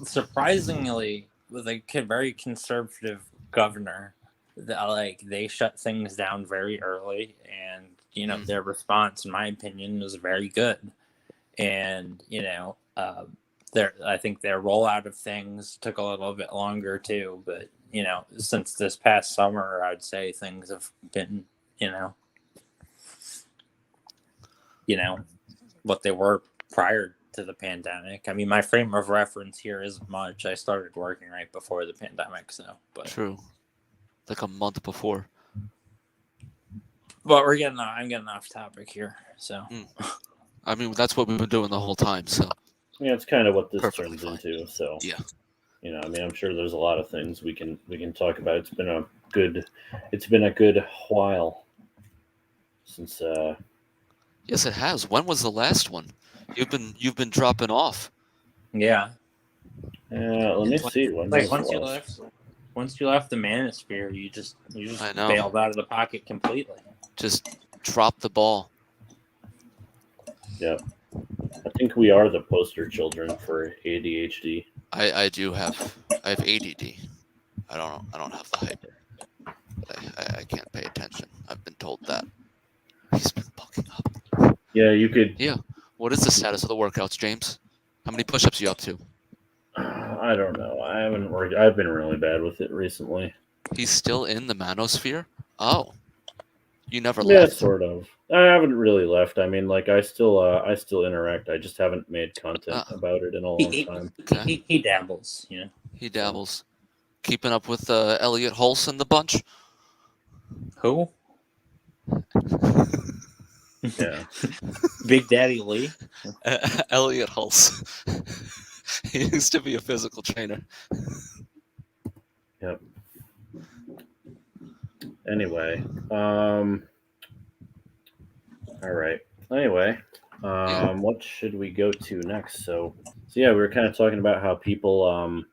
surprisingly with a very conservative governor, like they shut things down very early, and their response, in my opinion, was very good. And I think their rollout of things took a little bit longer too. But since this past summer, I'd say things have been you know what they were prior to the pandemic. I mean, my frame of reference here isn't much. I started working right before the pandemic, but True. Like a month before. I'm getting off topic here. So I mean, that's what we've been doing the whole time. So yeah, it's kind of what this Perfectly turns fine. into. So yeah. I mean, I'm sure there's a lot of things we can talk about. It's been a good while since Yes, it has. When was the last one? You've been dropping off. yeah, let me see when like was the last. once you left the manosphere, you just I know. bailed out of the pocket completely. Just drop the ball. Yeah. I think we are the poster children for ADHD. I have ADD. I don't have the hyper. I can't pay attention. I've been told that. He's been bucking up. Yeah, you could. Yeah. What is the status of the workouts, James? How many push-ups are you up to? I don't know. I haven't worked. I've been really bad with it recently. He's still in the manosphere? Oh. You never Yeah, left? sort of. I haven't really left. I mean, like I still interact. I just haven't made content about it in a long time. Okay. He dabbles, He dabbles. Keeping up with Elliot Hulse and the bunch? Who? Yeah. Big Daddy Lee. Elliot Hulse. He used to be a physical trainer. Yep. Anyway, all right. Anyway, what should we go to next? So yeah, we were kind of talking about how people, oh,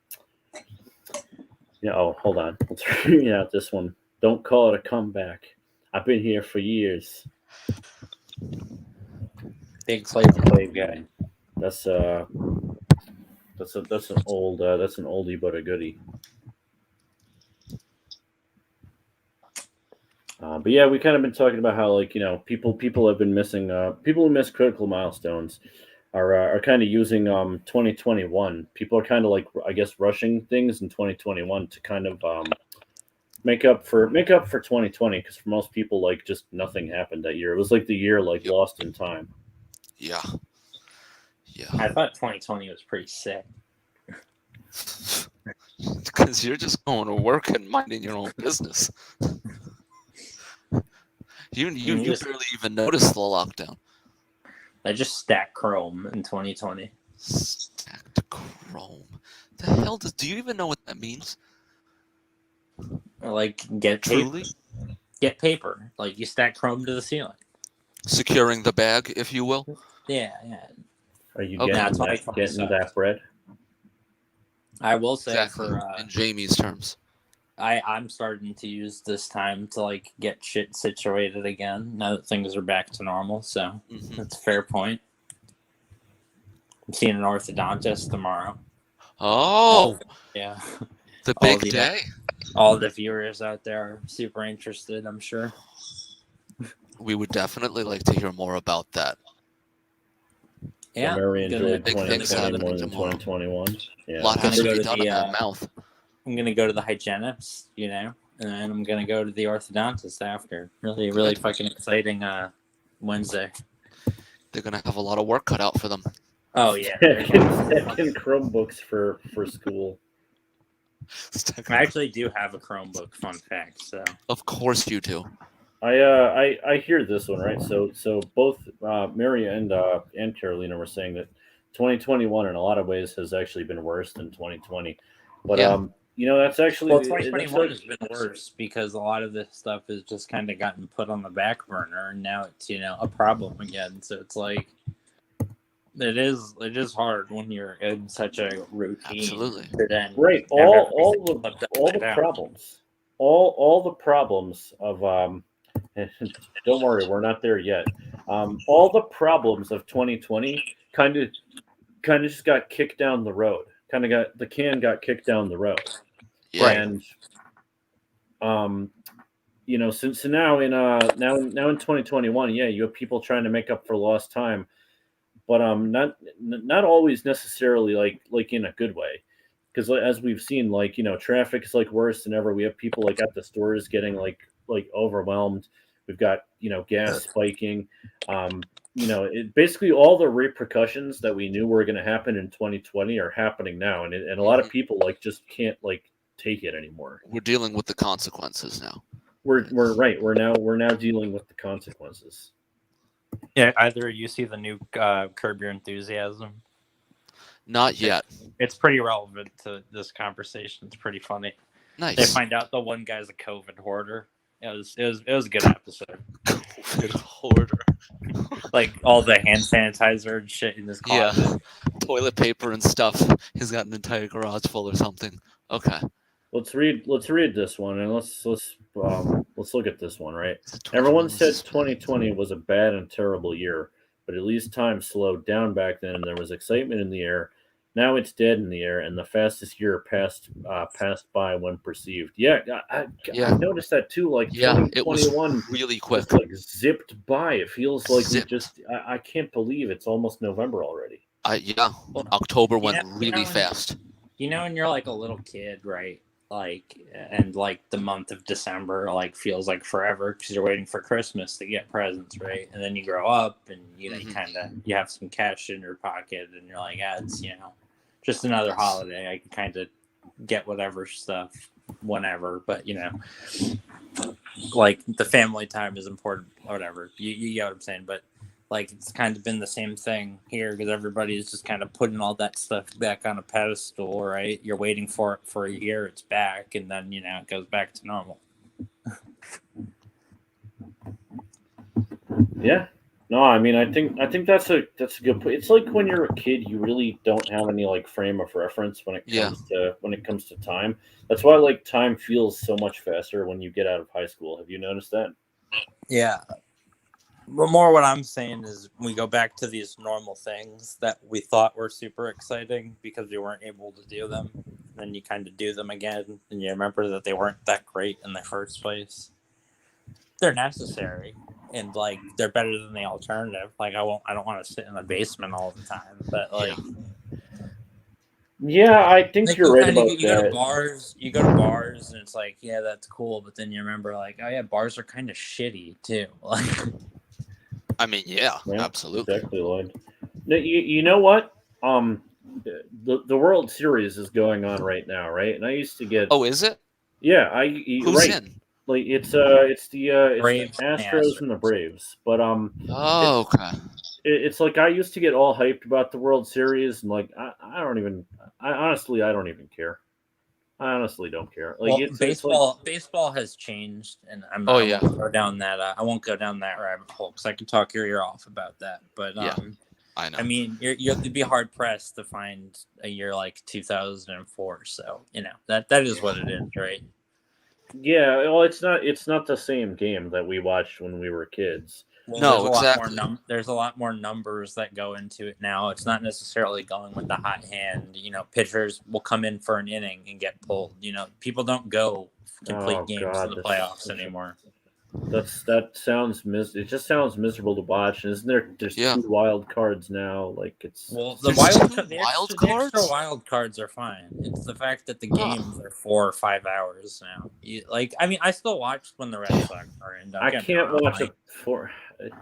hold on. Let's read out this one. Don't call it a comeback. I've been here for years. Big Flavor guy. That's an oldie but a goodie. But yeah, we kind of been talking about how people have been missing people who miss critical milestones are kind of using 2021. People are kind of like I guess rushing things in 2021 to kind of make up for 2020 because for most people like just nothing happened that year. It was like the year like lost in time. Yeah. I thought 2020 was pretty sick. Because you're just going to work and minding your own business. You just- barely even noticed the lockdown. I just stacked Chrome in 2020. Stacked Chrome. The hell do you even know what that means? Like get paper. Truly Get paper. Like you stack Chrome to the ceiling. securing the bag, if you will. Yeah. Are you Okay. getting, That's why that, it's probably getting sucks. that bread? I will say Exactly. for In Jamie's terms. I'm starting to use this time to like get shit situated again now that things are back to normal. So Mhm. that's a fair point. I'm seeing an orthodontist tomorrow. Oh, Yeah. the all big the- day. All the viewers out there are super interested, I'm sure. We would definitely like to hear more about that. Yeah. So Mary I'm gonna- enjoyed Big things 2020 happening more than tomorrow. 2021. A Yeah. lot Gonna has to go be to done the, in that mouth. I'm gonna go to the hygienist, you know, and then I'm gonna go to the orthodontist after. Really fucking exciting Wednesday. They're gonna have a lot of work cut out for them. Oh yeah. Second Chromebooks for school. I actually do have a Chromebook, fun fact. So Of course you do. I hear this one, right. So both Mary and Carolina were saying that 2021 in a lot of ways has actually been worse than 2020. But Yeah. that's actually well, that's 2021 like- has been worse because a lot of this stuff has just kind of gotten put on the back burner, and now it's a problem again. So it's like it is hard when you're in such a routine. Absolutely. To then right. have All everything the flipped all upside the down. problems, all the problems of don't worry, we're not there yet. All the problems of 2020 kind of just got kicked down the road. The can got kicked down the road. Yeah. And so now in 2021, yeah, you have people trying to make up for lost time, but not always necessarily like in a good way, because as we've seen, traffic is worse than ever. We have people at the stores getting like overwhelmed. We've got gas spiking. Basically all the repercussions that we knew were going to happen in 2020 are happening now, and a lot of people just can't take it anymore. We're dealing with the consequences now. We're right. We're now dealing with the consequences. Yeah, either you see the new Curb Your Enthusiasm. Not yet. It's pretty relevant to this conversation. It's pretty funny. They Nice. find out the one guy's a COVID hoarder. It was a good episode. COVID hoarder. Like all the hand sanitizer and shit in his closet. Yeah. Toilet paper and stuff. He's got an entire garage full or something. Okay. Let's read this one, and let's look at this one, right? Everyone said 2020 was a bad and terrible year, but at least time slowed down back then, and there was excitement in the air. Now it's dead in the air, and the fastest year passed by when perceived. Yeah, I noticed that too. It was 2021 really quick. just, zipped by. It feels like I can't believe it's almost November already. October went really fast. You know, when you're like a little kid, right? And the month of December feels like forever because you're waiting for Christmas to get presents, right? And then you grow up and you have some cash in your pocket and you're like, it's just another holiday. I can kind of get whatever stuff whenever, but the family time is important, whatever. You get what I'm saying, but it's kind of been the same thing here because everybody is just kind of putting all that stuff back on a pedestal, right? You're waiting for it for a year, it's back, and then it goes back to normal. Yeah. No, I mean, I think that's a good point. It's like when you're a kid, you really don't have any frame of reference when it comes to time. That's why time feels so much faster when you get out of high school. Have you noticed that? Yeah. But more what I'm saying is we go back to these normal things that we thought were super exciting because we weren't able to do them. Then you kind of do them again and you remember that they weren't that great in the first place. They're necessary and they're better than the alternative. I don't want to sit in the basement all the time, but yeah, I think you're right about that. You go to bars and it's that's cool, but then you remember bars are kind of shitty too. I mean, yeah, absolutely. Exactly, Lloyd. No, you know what? The World Series is going on right now, right? And I used to get. Oh, is it? Yeah, Who's in? Like it's the Braves and the Astros and the Braves, but Oh, it's okay. it's like I used to get all hyped about the World Series, and like I don't even I honestly I don't even care. I honestly don't care. Like Well, it's like baseball has changed, and Oh, I yeah. won't go down that. I won't go down that rabbit hole because I can talk your ear off about that. But Yeah. I know. I mean, you'd be hard pressed to find a year like 2004. So that is what it is, right? yeah, well it's not the same game that we watched when we were kids. Well, No, there's a lot more exactly. there's a lot more numbers that go into it now. It's not necessarily going with the hot hand. Pitchers will come in for an inning and get pulled. People don't go complete Oh games in God, the that's playoffs such a anymore. that sounds it just sounds miserable to watch. And isn't there's Yeah. 2 wild cards now? Like it's Well, the There's wild two the wild extra, the extra cards? wild cards are fine. It's the fact that the Huh. games are 4 or 5 hours now. I mean, I still watch when the Red Sox are in. Don't I get me can't wrong, watch like,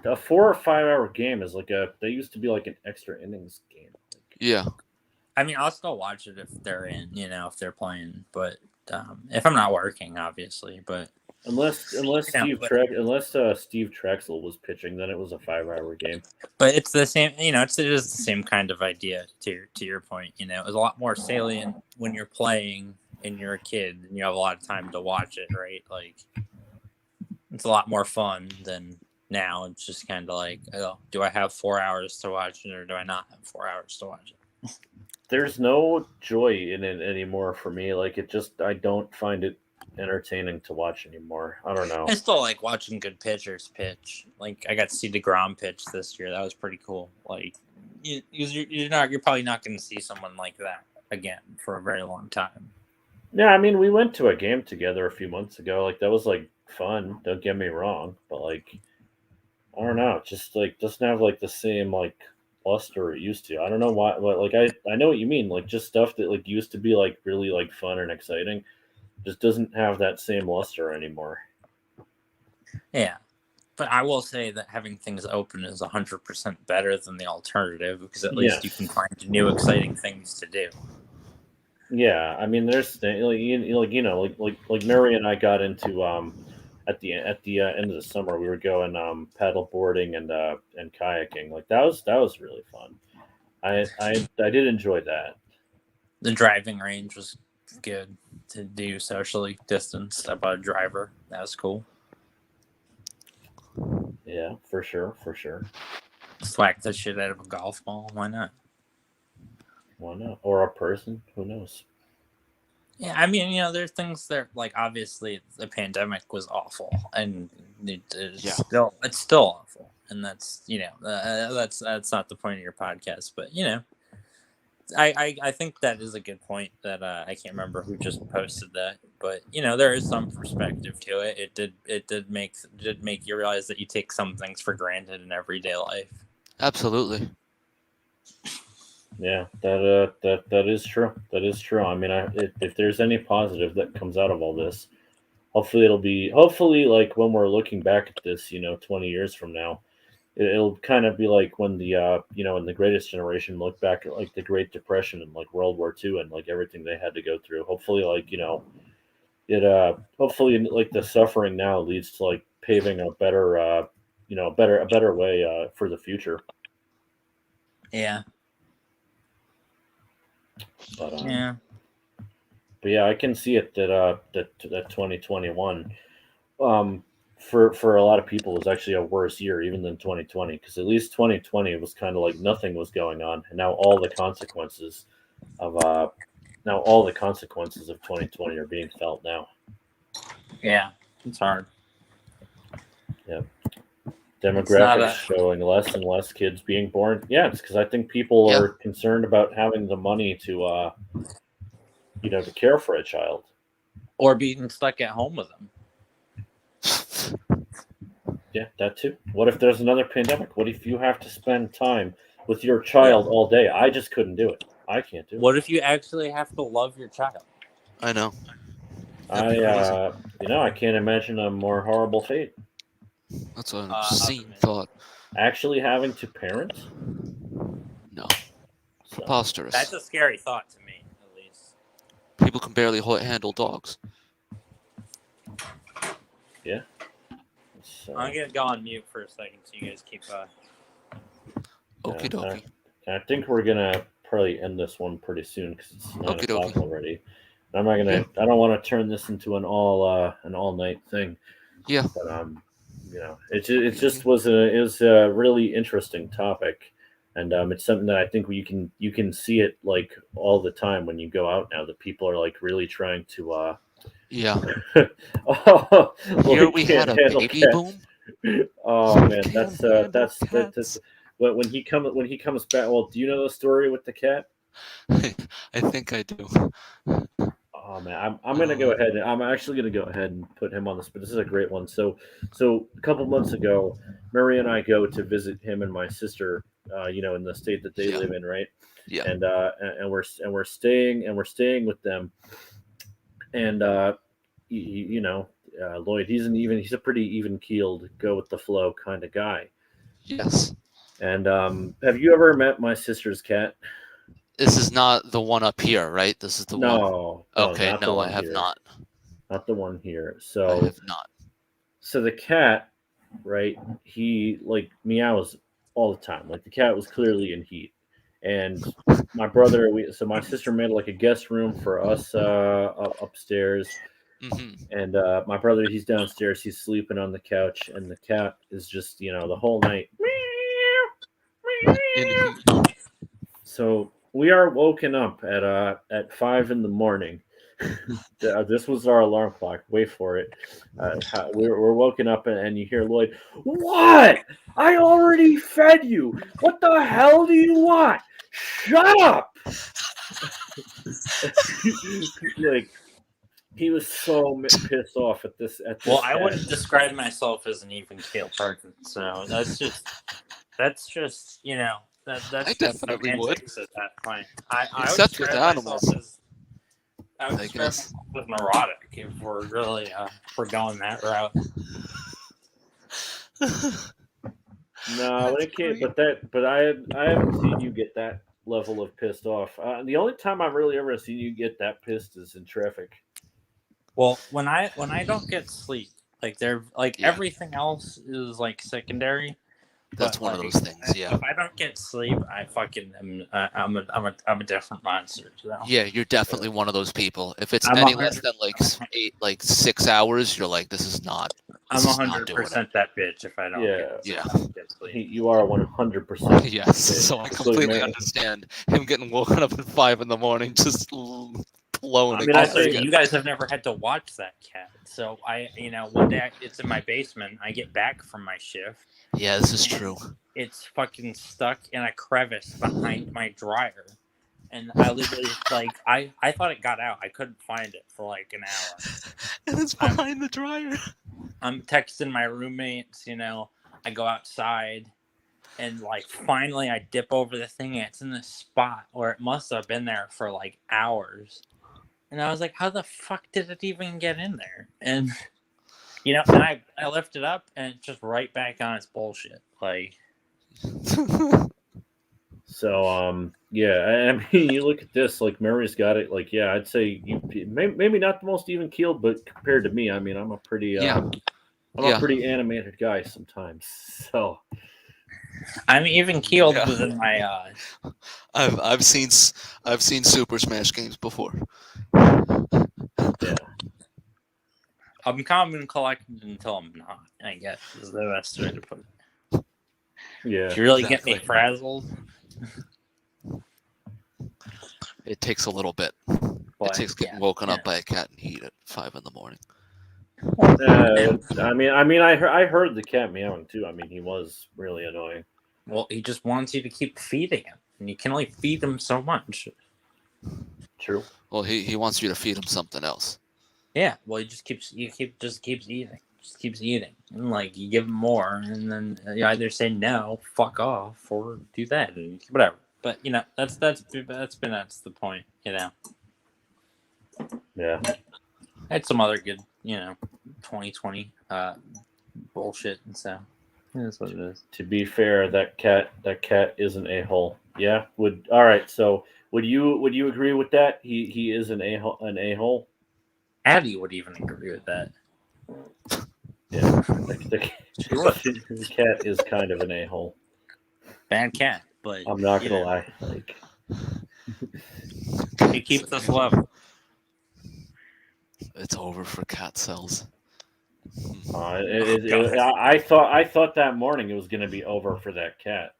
a 4 or 5 hour game is like they used to be like an extra innings game. Yeah. I mean, I'll still watch it if they're in. If they're playing, but if I'm not working, obviously. But Unless Steve but- Steve Trexel was pitching, then it was a 5 hour game. But it's the same, it is the same kind of idea to your point. It was a lot more salient when you're playing and you're a kid and you have a lot of time to watch it, right? Like, it's a lot more fun than now. It's just kind of like, oh, do I have 4 hours to watch it or do I not have 4 hours to watch it? There's no joy in it anymore for me. Like I don't find it entertaining to watch anymore. I don't know. I still like watching good pitchers pitch. Like, I got to see DeGrom pitch this year. That was pretty cool. Like, you're probably not going to see someone like that again for a very long time. Yeah, I mean, we went to a game together a few months ago. Like that was like fun. Don't get me wrong, but like I don't know, it just like doesn't have like the same like luster it used to. I don't know why. But like I know what you mean. Like just stuff that like used to be like really like fun and exciting, just doesn't have that same luster anymore. Yeah. But I will say that having things open is 100% better than the alternative because at least you can find new exciting things to do. Yeah, I mean, there's like Mary and I got into at the end of the summer we were going paddle boarding and kayaking. Like that was really fun. I did enjoy that. The driving range was good to do socially distanced. I bought a driver. That was cool. Yeah, for sure. Thwack the shit out of a golf ball. Why not? Why not? Or a person? Who knows? Yeah, I mean, there's things that, like, obviously the pandemic was awful, and it's still awful, and that's that's not the point of your podcast, but I think that is a good point that I can't remember who just posted that, but there is some perspective to it. It did make you realize that you take some things for granted in everyday life. Absolutely. Yeah, that is true. That is true. I mean, if there's any positive that comes out of all this, hopefully like when we're looking back at this, 20 years from now, it'll kind of be like when the in the Greatest Generation look back at like the Great Depression and like World War II and like everything they had to go through. Hopefully, like hopefully like the suffering now leads to like paving a better a better way for the future. Yeah. But Yeah. But yeah, I can see it that 2021 for a lot of people was actually a worse year even than 2020 because at least 2020 was kind of like nothing was going on, and now all the consequences of 2020 are being felt now. Yeah, it's hard. Yeah. Demographics showing less and less kids being born. Yeah, it's because I think people are concerned about having the money to to care for a child. Or being stuck at home with them. Yeah, that too. What if there's another pandemic? What if you have to spend time with your child all day? I just couldn't do it. I can't do it. What if you actually have to love your child? I know. I can't imagine a more horrible fate. That's an obscene thought. Actually having to parent? No. So, Preposterous. That's a scary thought to me, at least. People can barely handle dogs. Yeah. So, I'm gonna go on mute for a second so you guys keep. Okie dokie. I think we're gonna probably end this one pretty soon because it's 9 o'clock Okie dokie. already. I'm not gonna. Yeah. I don't want to turn this into an all night thing. Yeah. But it just was a really interesting topic, and it's something that I think you can see it like all the time when you go out now. That people are like really trying to. Yeah. Oh, Here Lloyd we can't had a handle baby cats. boom. Oh man, Can't that's handle that's cats. when he comes back. Well, do you know the story with the cat? I think I do. Oh man, I'm gonna go ahead. I'm actually gonna go ahead and put him on this. But this is a great one. So a couple months ago, Murray and I go to visit him and my sister. In the state that they Yeah. live in, right? Yeah. And we're staying with them. And Lloyd, he's a pretty even keeled, go with the flow kind of guy. Yes. And have you ever met my sister's cat? This is not the one up here, right? This is the one. No, Okay, not the no, one I have here. not. Not the one here. I So have not. so the cat, right? He like meows all the time. Like the cat was clearly in heat. And my brother, my sister made like a guest room for us upstairs. Hmm. And my brother, he's downstairs. He's sleeping on the couch, and the cat is just the whole night. In heat. So we are woken up at 5 a.m. This was our alarm clock. Wait for it. We're woken up and you hear Lloyd. What? I already fed you. What the hell do you want? Shut up! Like he was so pissed off at this. Well, I cat. wouldn't describe myself as an even keel person, so that's just that's that's I just definitely would. semantics at that point. I would Except with describe myself animals. as I would I describe guess. myself as neurotic if we're really if we're going that route. No, That's it can't. great. But I haven't seen you get that level of pissed off. The only time I've really ever seen you get that pissed is in traffic. Well, when I don't get sleep, like Yeah. everything else is like secondary. That's But, one of like, those things. Yeah. If I don't get sleep, I fucking am. I'm a different monster. So. Yeah, you're definitely one of those people. If it's I'm any 100 less than like 6 hours, you're like, this is not. I'm This is not doing it. 100% that bitch if I don't Yeah. get sleep. You are 100%. Yes, so I completely man. understand him getting woken up at 5 a.m, just blowing. I mean, I'll say- you guys have never had to watch that cat. So one day it's in my basement. I get back from my shift. Yeah, this is true. It's fucking stuck in a crevice behind my dryer. And I literally I thought it got out. I couldn't find it for like an hour. And it's behind the dryer. I'm texting my roommates, I go outside and like finally I dip over the thing and it's in this spot where it must have been there for like hours. And I was like, how the fuck did it even get in there? And and I lift it up and it's just right back on its bullshit. Like So yeah, I mean, you look at this, like Murray's got it. Like, yeah, I'd say maybe not the most even keeled, but compared to me, I mean, I'm a pretty Yeah. a pretty animated guy sometimes. So I'm even keeled Yeah. within my I've seen Super Smash games before. yeah. I'm calm and collected until I'm not, I guess is the best way to put it. Yeah. Did you really get Exactly. me frazzled? It takes a little bit. But, It takes getting woken up by a cat in heat at 5 a.m. I mean, I heard the cat meowing too. I mean, he was really annoying. Well, he just wants you to keep feeding him, and you can only feed him so much. True. Well, he wants you to feed him something else. Yeah, well, he just keeps eating, and like you give him more, and then you either say no, fuck off, or do that, and whatever. But that's the point. Yeah. I had some other good 2020 bullshit, and so that's what it is. To be fair, that cat is an a-hole. Yeah. All right. So would you agree with that? He is an a-hole. Addie would even agree with that. Yeah, the cat is kind of an a-hole. Bad cat, but I'm not you gonna know, lie. Like, it keeps us level. It's over for cat cells. God. I thought that morning it was gonna be over for that cat.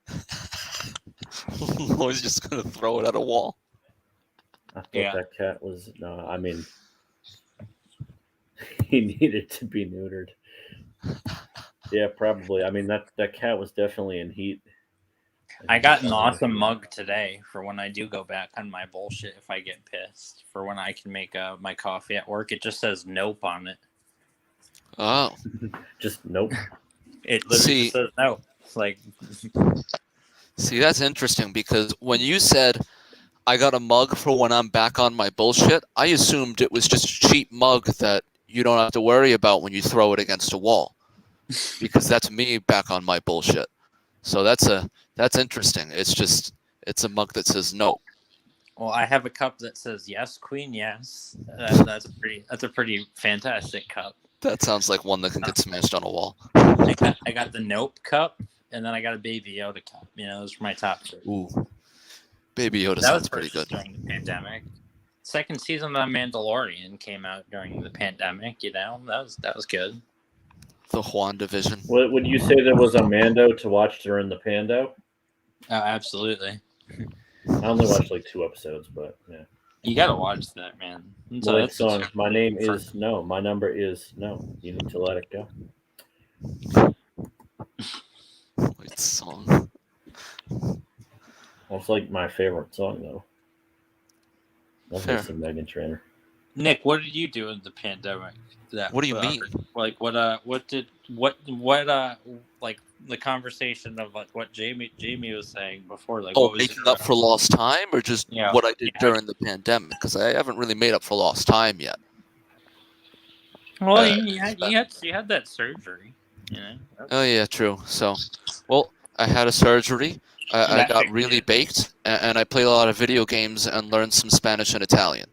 I was just gonna throw it at a wall. I thought Yeah. that cat was no. I mean, he needed to be neutered. Yeah, probably. I mean that cat was definitely in heat. I got an awesome mug today for when I do go back on my bullshit if I get pissed. For when I can make my coffee at work. It just says nope on it. Oh, Just nope. It literally See- just says no. It's like, see, that's interesting because when you said I got a mug for when I'm back on my bullshit, I assumed it was just a cheap mug that you don't have to worry about when you throw it against a wall. Because that's me back on my bullshit. So that's interesting. It's a mug that says no. well, I have a cup that says yes, queen, yes. That's a pretty fantastic cup. That sounds like one that can get smashed on a wall. I got the nope cup, and then I got a Baby Yoda cup. You know, those are my top two. Ooh. Baby Yoda That sounds was pretty good. purchased during the pandemic. Second season of The Mandalorian came out during the pandemic. You know, that was good. The Juan division. Would you say there was a Mando to watch during the Pando? Oh, absolutely. I only watched like 2 episodes, but yeah. You gotta watch that, man. So that That's song, my name for- is no, my number is no. You need to let it go. Wait, song. That's like my favorite song though. Love Fair. me some Megan Trainor. Nick, what did you do in the pandemic? What do you mean? Like what like the conversation of like what Jamie was saying before, like Oh, what was making your- up for lost time, or just Yeah. what I did Yeah. during the pandemic? Because I haven't really made up for lost time yet. Well, uh, you had that surgery, you know. Oh yeah, true. So, well, I had a surgery. I That got fixed really it. baked, and I played a lot of video games and learned some Spanish and Italian.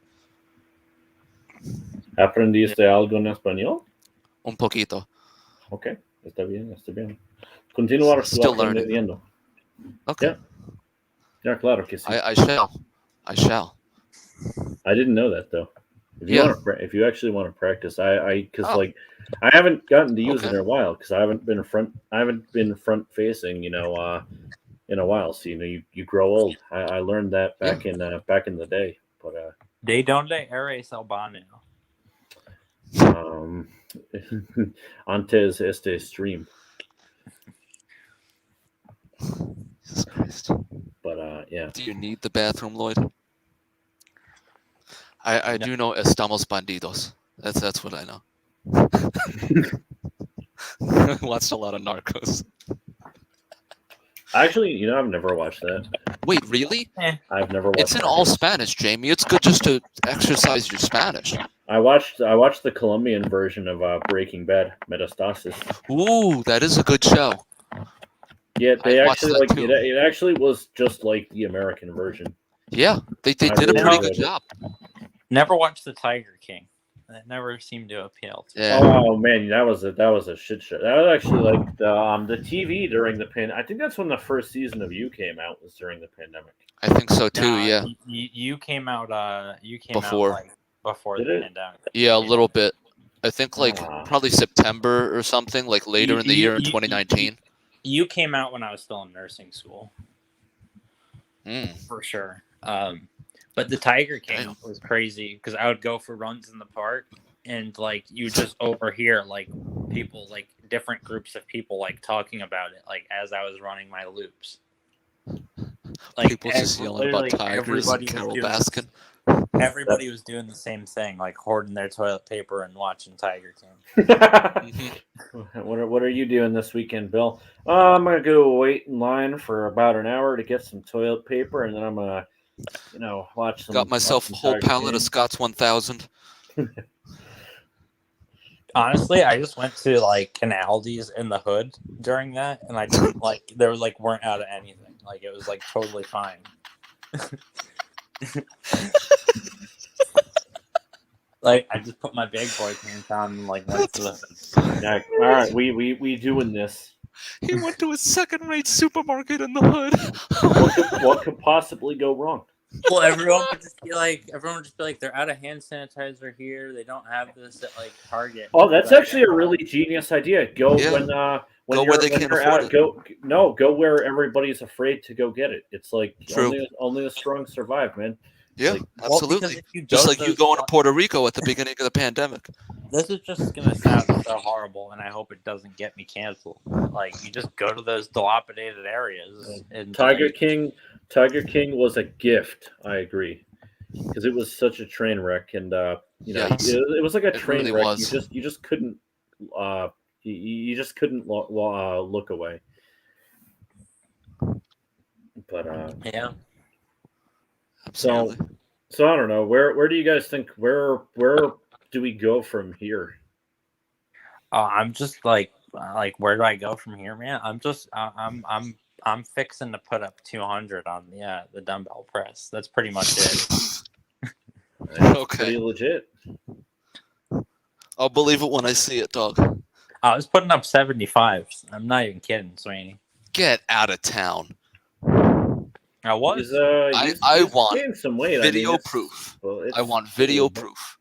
¿Aprendiste algo en español? Un poquito. Ok, está bien, está bien. Continuar tu Still learning. aprendiendo. Okay. Yeah. Yeah, claro que sí. I shall. I shall. I didn't know that though. If you Yeah. want to, if you actually want to practice, because Oh. like I haven't gotten to use it Okay. in a while because I haven't been front facing, in a while. So you grow old. I learned that back in the day, but De donde eres albano? antes este stream, Jesus Christ. but yeah. Do you need the bathroom, Lloyd? I No. do know estamos bandidos. That's what I know. I watched a lot of Narcos. Actually, I've never watched that. Wait, really? I've never watched. It's in that. all Spanish, Jamie. It's good just to exercise your Spanish. I watched the Colombian version of Breaking Bad, Metastasis. Ooh, that is a good show. Yeah, they I watched actually that like too. it actually was just like the American version. Yeah, they I did a really pretty enjoyed good it. job. Never watched The Tiger King. That never seemed to appeal to me. Yeah. Oh man, that was a shit show. That was actually like the TV during the I think that's when the first season of You came out, was during the pandemic. I think so too. Nah, Yeah, You came out. You came Before. out like before Did the it? pandemic. yeah, a little bit. I think like Ah. probably September or something, like later in the year in 2019. You came out when I was still in nursing school, Mm. for sure. But the Tiger King Damn. was crazy because I would go for runs in the park, and like you just overhear like people, like different groups of people, like talking about it, like as I was running my loops. Like People just yelling literally about tigers and everybody was Carol doing- Baskin. Everybody was doing the same thing, like hoarding their toilet paper and watching Tiger King. Mhm. What are you doing this weekend, Bill? I'm gonna go wait in line for about an hour to get some toilet paper, and then I'm gonna, watch some. Got myself a watch some whole Tiger pallet King. of Scott's 1000. Honestly, I just went to like an Aldi's in the hood during that, and I didn't like there like weren't out of anything. Like it was like totally fine. Like I just put my big boy pants on and like went to the. Yeah, all right, we doing this. He went to a second-rate supermarket in the hood. What could possibly go wrong? Well, everyone would just be like, they're out of hand sanitizer here. They don't have this at like Target. Oh, that's Like, actually a really genius idea. Go Yeah. when Go you're, where they when can't you're afford out. it. Go where everybody's afraid to go get it. It's like True. only the strong survive, man. Yeah, Like- well, absolutely. because if you Just go like to you those- going to Puerto Rico at the beginning of the pandemic. This is just gonna sound so horrible, and I hope it doesn't get me canceled. Like you just go to those dilapidated areas and Tiger like, King was a gift. I agree, because it was such a train wreck, and Yes. it was like a It train really wreck. was. You just couldn't you just couldn't look away. But yeah. Absolutely. so I don't know. Where do you guys think where do we go from here? I'm just like where do I go from here, man? I'm fixing to put up 200 on the dumbbell press. That's pretty much it. That's Okay. pretty legit. I'll believe it when I see it, dog. I was putting up 75. I'm not even kidding, Sweeney. Get out of town. I was. I want gained some weight. Video it's- proof. well, it's- I want video proof.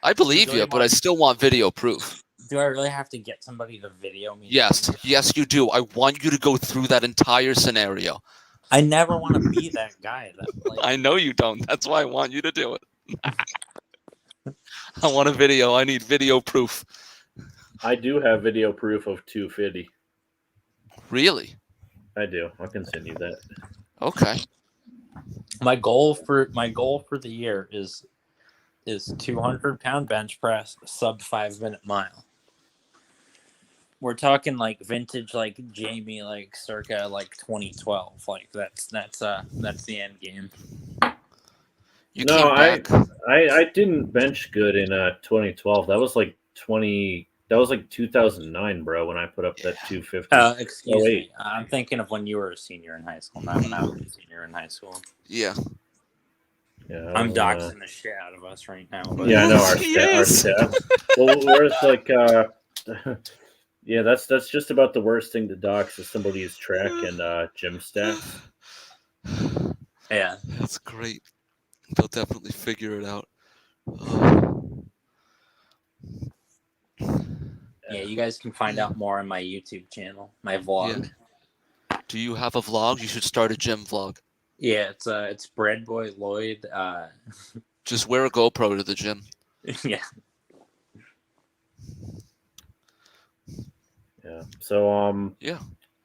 I believe you, but I still want video proof. Do I really have to get somebody to video me? Yes, yes, you do. I want you to go through that entire scenario. I never want to be that guy. That like, I know you don't. That's why I want you to do it. I want a video. I need video proof. I do have video proof of 250. Really? I do. I can send you that. Okay. my goal for the year is 200-pound bench press, sub 5-minute mile. We're talking like vintage, like Jamie, like circa like 2012. Like that's the end game. You No, came back. I didn't bench good in 2012. That was like 2009, bro, when I put up that 250. Excuse Oh, me. wait. I'm thinking of when you were a senior in high school, not when I was a senior in high school. Yeah. Yeah, I'm was, doxing the shit out of us right now. But Yeah, I know our Yes. stats. Well, whereas like yeah, that's just about the worst thing to dox is somebody's track and gym stats. yeah. That's great. They'll definitely figure it out. Oh. Yeah, you guys can find out more on my YouTube channel, my vlog. Do you have a vlog? You should start a gym vlog. Yeah, it's Bread Boy Lloyd. Just wear a GoPro to the gym. Yeah. Yeah. So Yeah.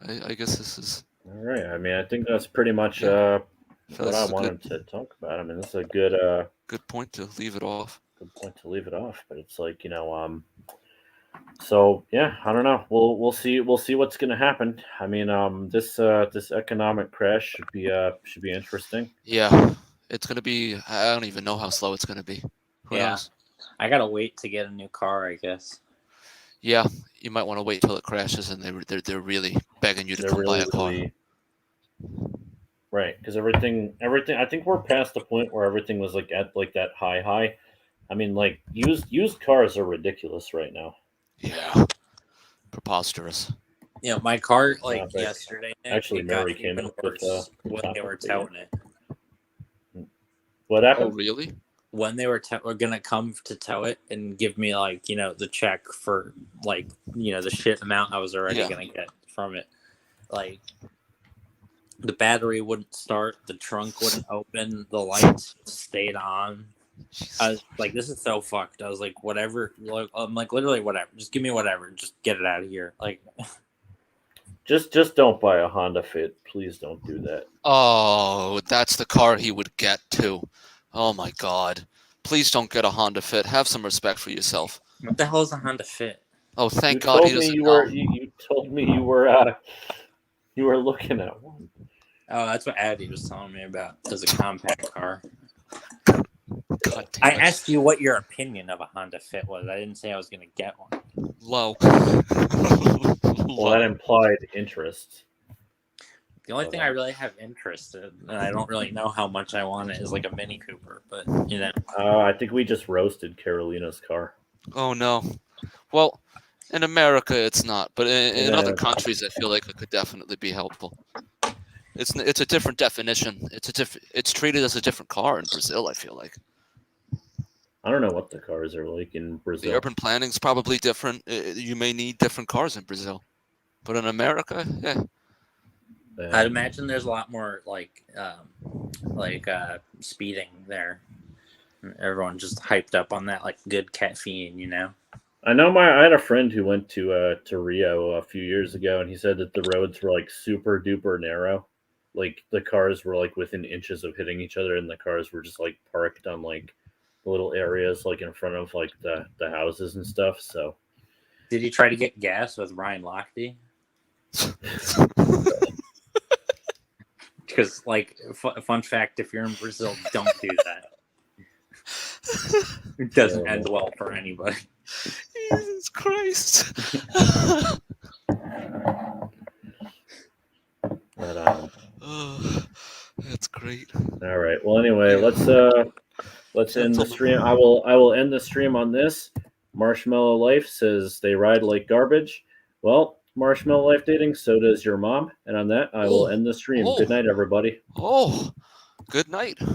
I guess this is. all right. I mean, I think that's pretty much I feel what this I is a wanted to talk about. I mean, this is a good good point to leave it off. good point to leave it off, but it's like, so yeah, I don't know. We'll see what's going to happen. I mean, this economic crash should be interesting. Yeah. It's gonna be. I don't even know how slow it's gonna be. Who Yeah. knows? I gotta wait to get a new car, I guess. Yeah. You might want to wait till it crashes and they're really begging you to They're come buy a car. really right, because everything. I think we're past the point where everything was like at like that high. I mean, like used cars are ridiculous right now. Yeah. Preposterous. You know, my car like Yeah, but yesterday. Nick, actually, it got Mary came even up with, worse the when they were topic, touting it. What Oh, happened? really? When they were gonna come to tow it and give me like the check for like the shit amount I was already Yeah. gonna get from it, like the battery wouldn't start, the trunk wouldn't open, the lights stayed on. I was like, this is so fucked. I was like, whatever. Like, I'm like, literally, whatever. Just give me whatever. Just get it out of here. Like, Just don't buy a Honda Fit. Please don't do that. Oh, that's the car he would get too. Oh my God! Please don't get a Honda Fit. Have some respect for yourself. what the hell is a Honda Fit? Oh, thank You God told he me doesn't you know. were you told me you were looking at one. Oh, that's what Addy was telling me about. As a compact car. God I damn it. asked you what your opinion of a Honda Fit was. I didn't say I was gonna get one. Low. Well, Low. that implied interest. The only thing I really have interest in, and I don't really know how much I want it, is like a Mini Cooper. But I think we just roasted Carolina's car. Oh no. Well, in America it's not, but in other Yeah. countries I feel like it could definitely be helpful. It's a different definition. It's treated as a different car in Brazil, I feel like. I don't know what the cars are like in The Brazil. urban planning's probably different. You may need different cars in Brazil. But in America, yeah. I'd imagine there's a lot more like speeding there. Everyone just hyped up on that like good caffeine, you know. I know I had a friend who went to Rio a few years ago, and he said that the roads were like super duper narrow. Like the cars were like within inches of hitting each other, and the cars were just like parked on like the little areas like in front of like the houses and stuff. So Did you try to get gas with Ryan Lochte? Because like fun fact, if you're in Brazil, don't do that. It doesn't end well for anybody. Jesus Christ. but, Oh, that's great. all right. Well, anyway, let's end the stream. I will end the stream on this. Marshmallow Life says they ride like garbage. Well, Marshmallow Life dating, so does your mom. And on that, I will end the stream. Oh. Good night, everybody. Oh, good night.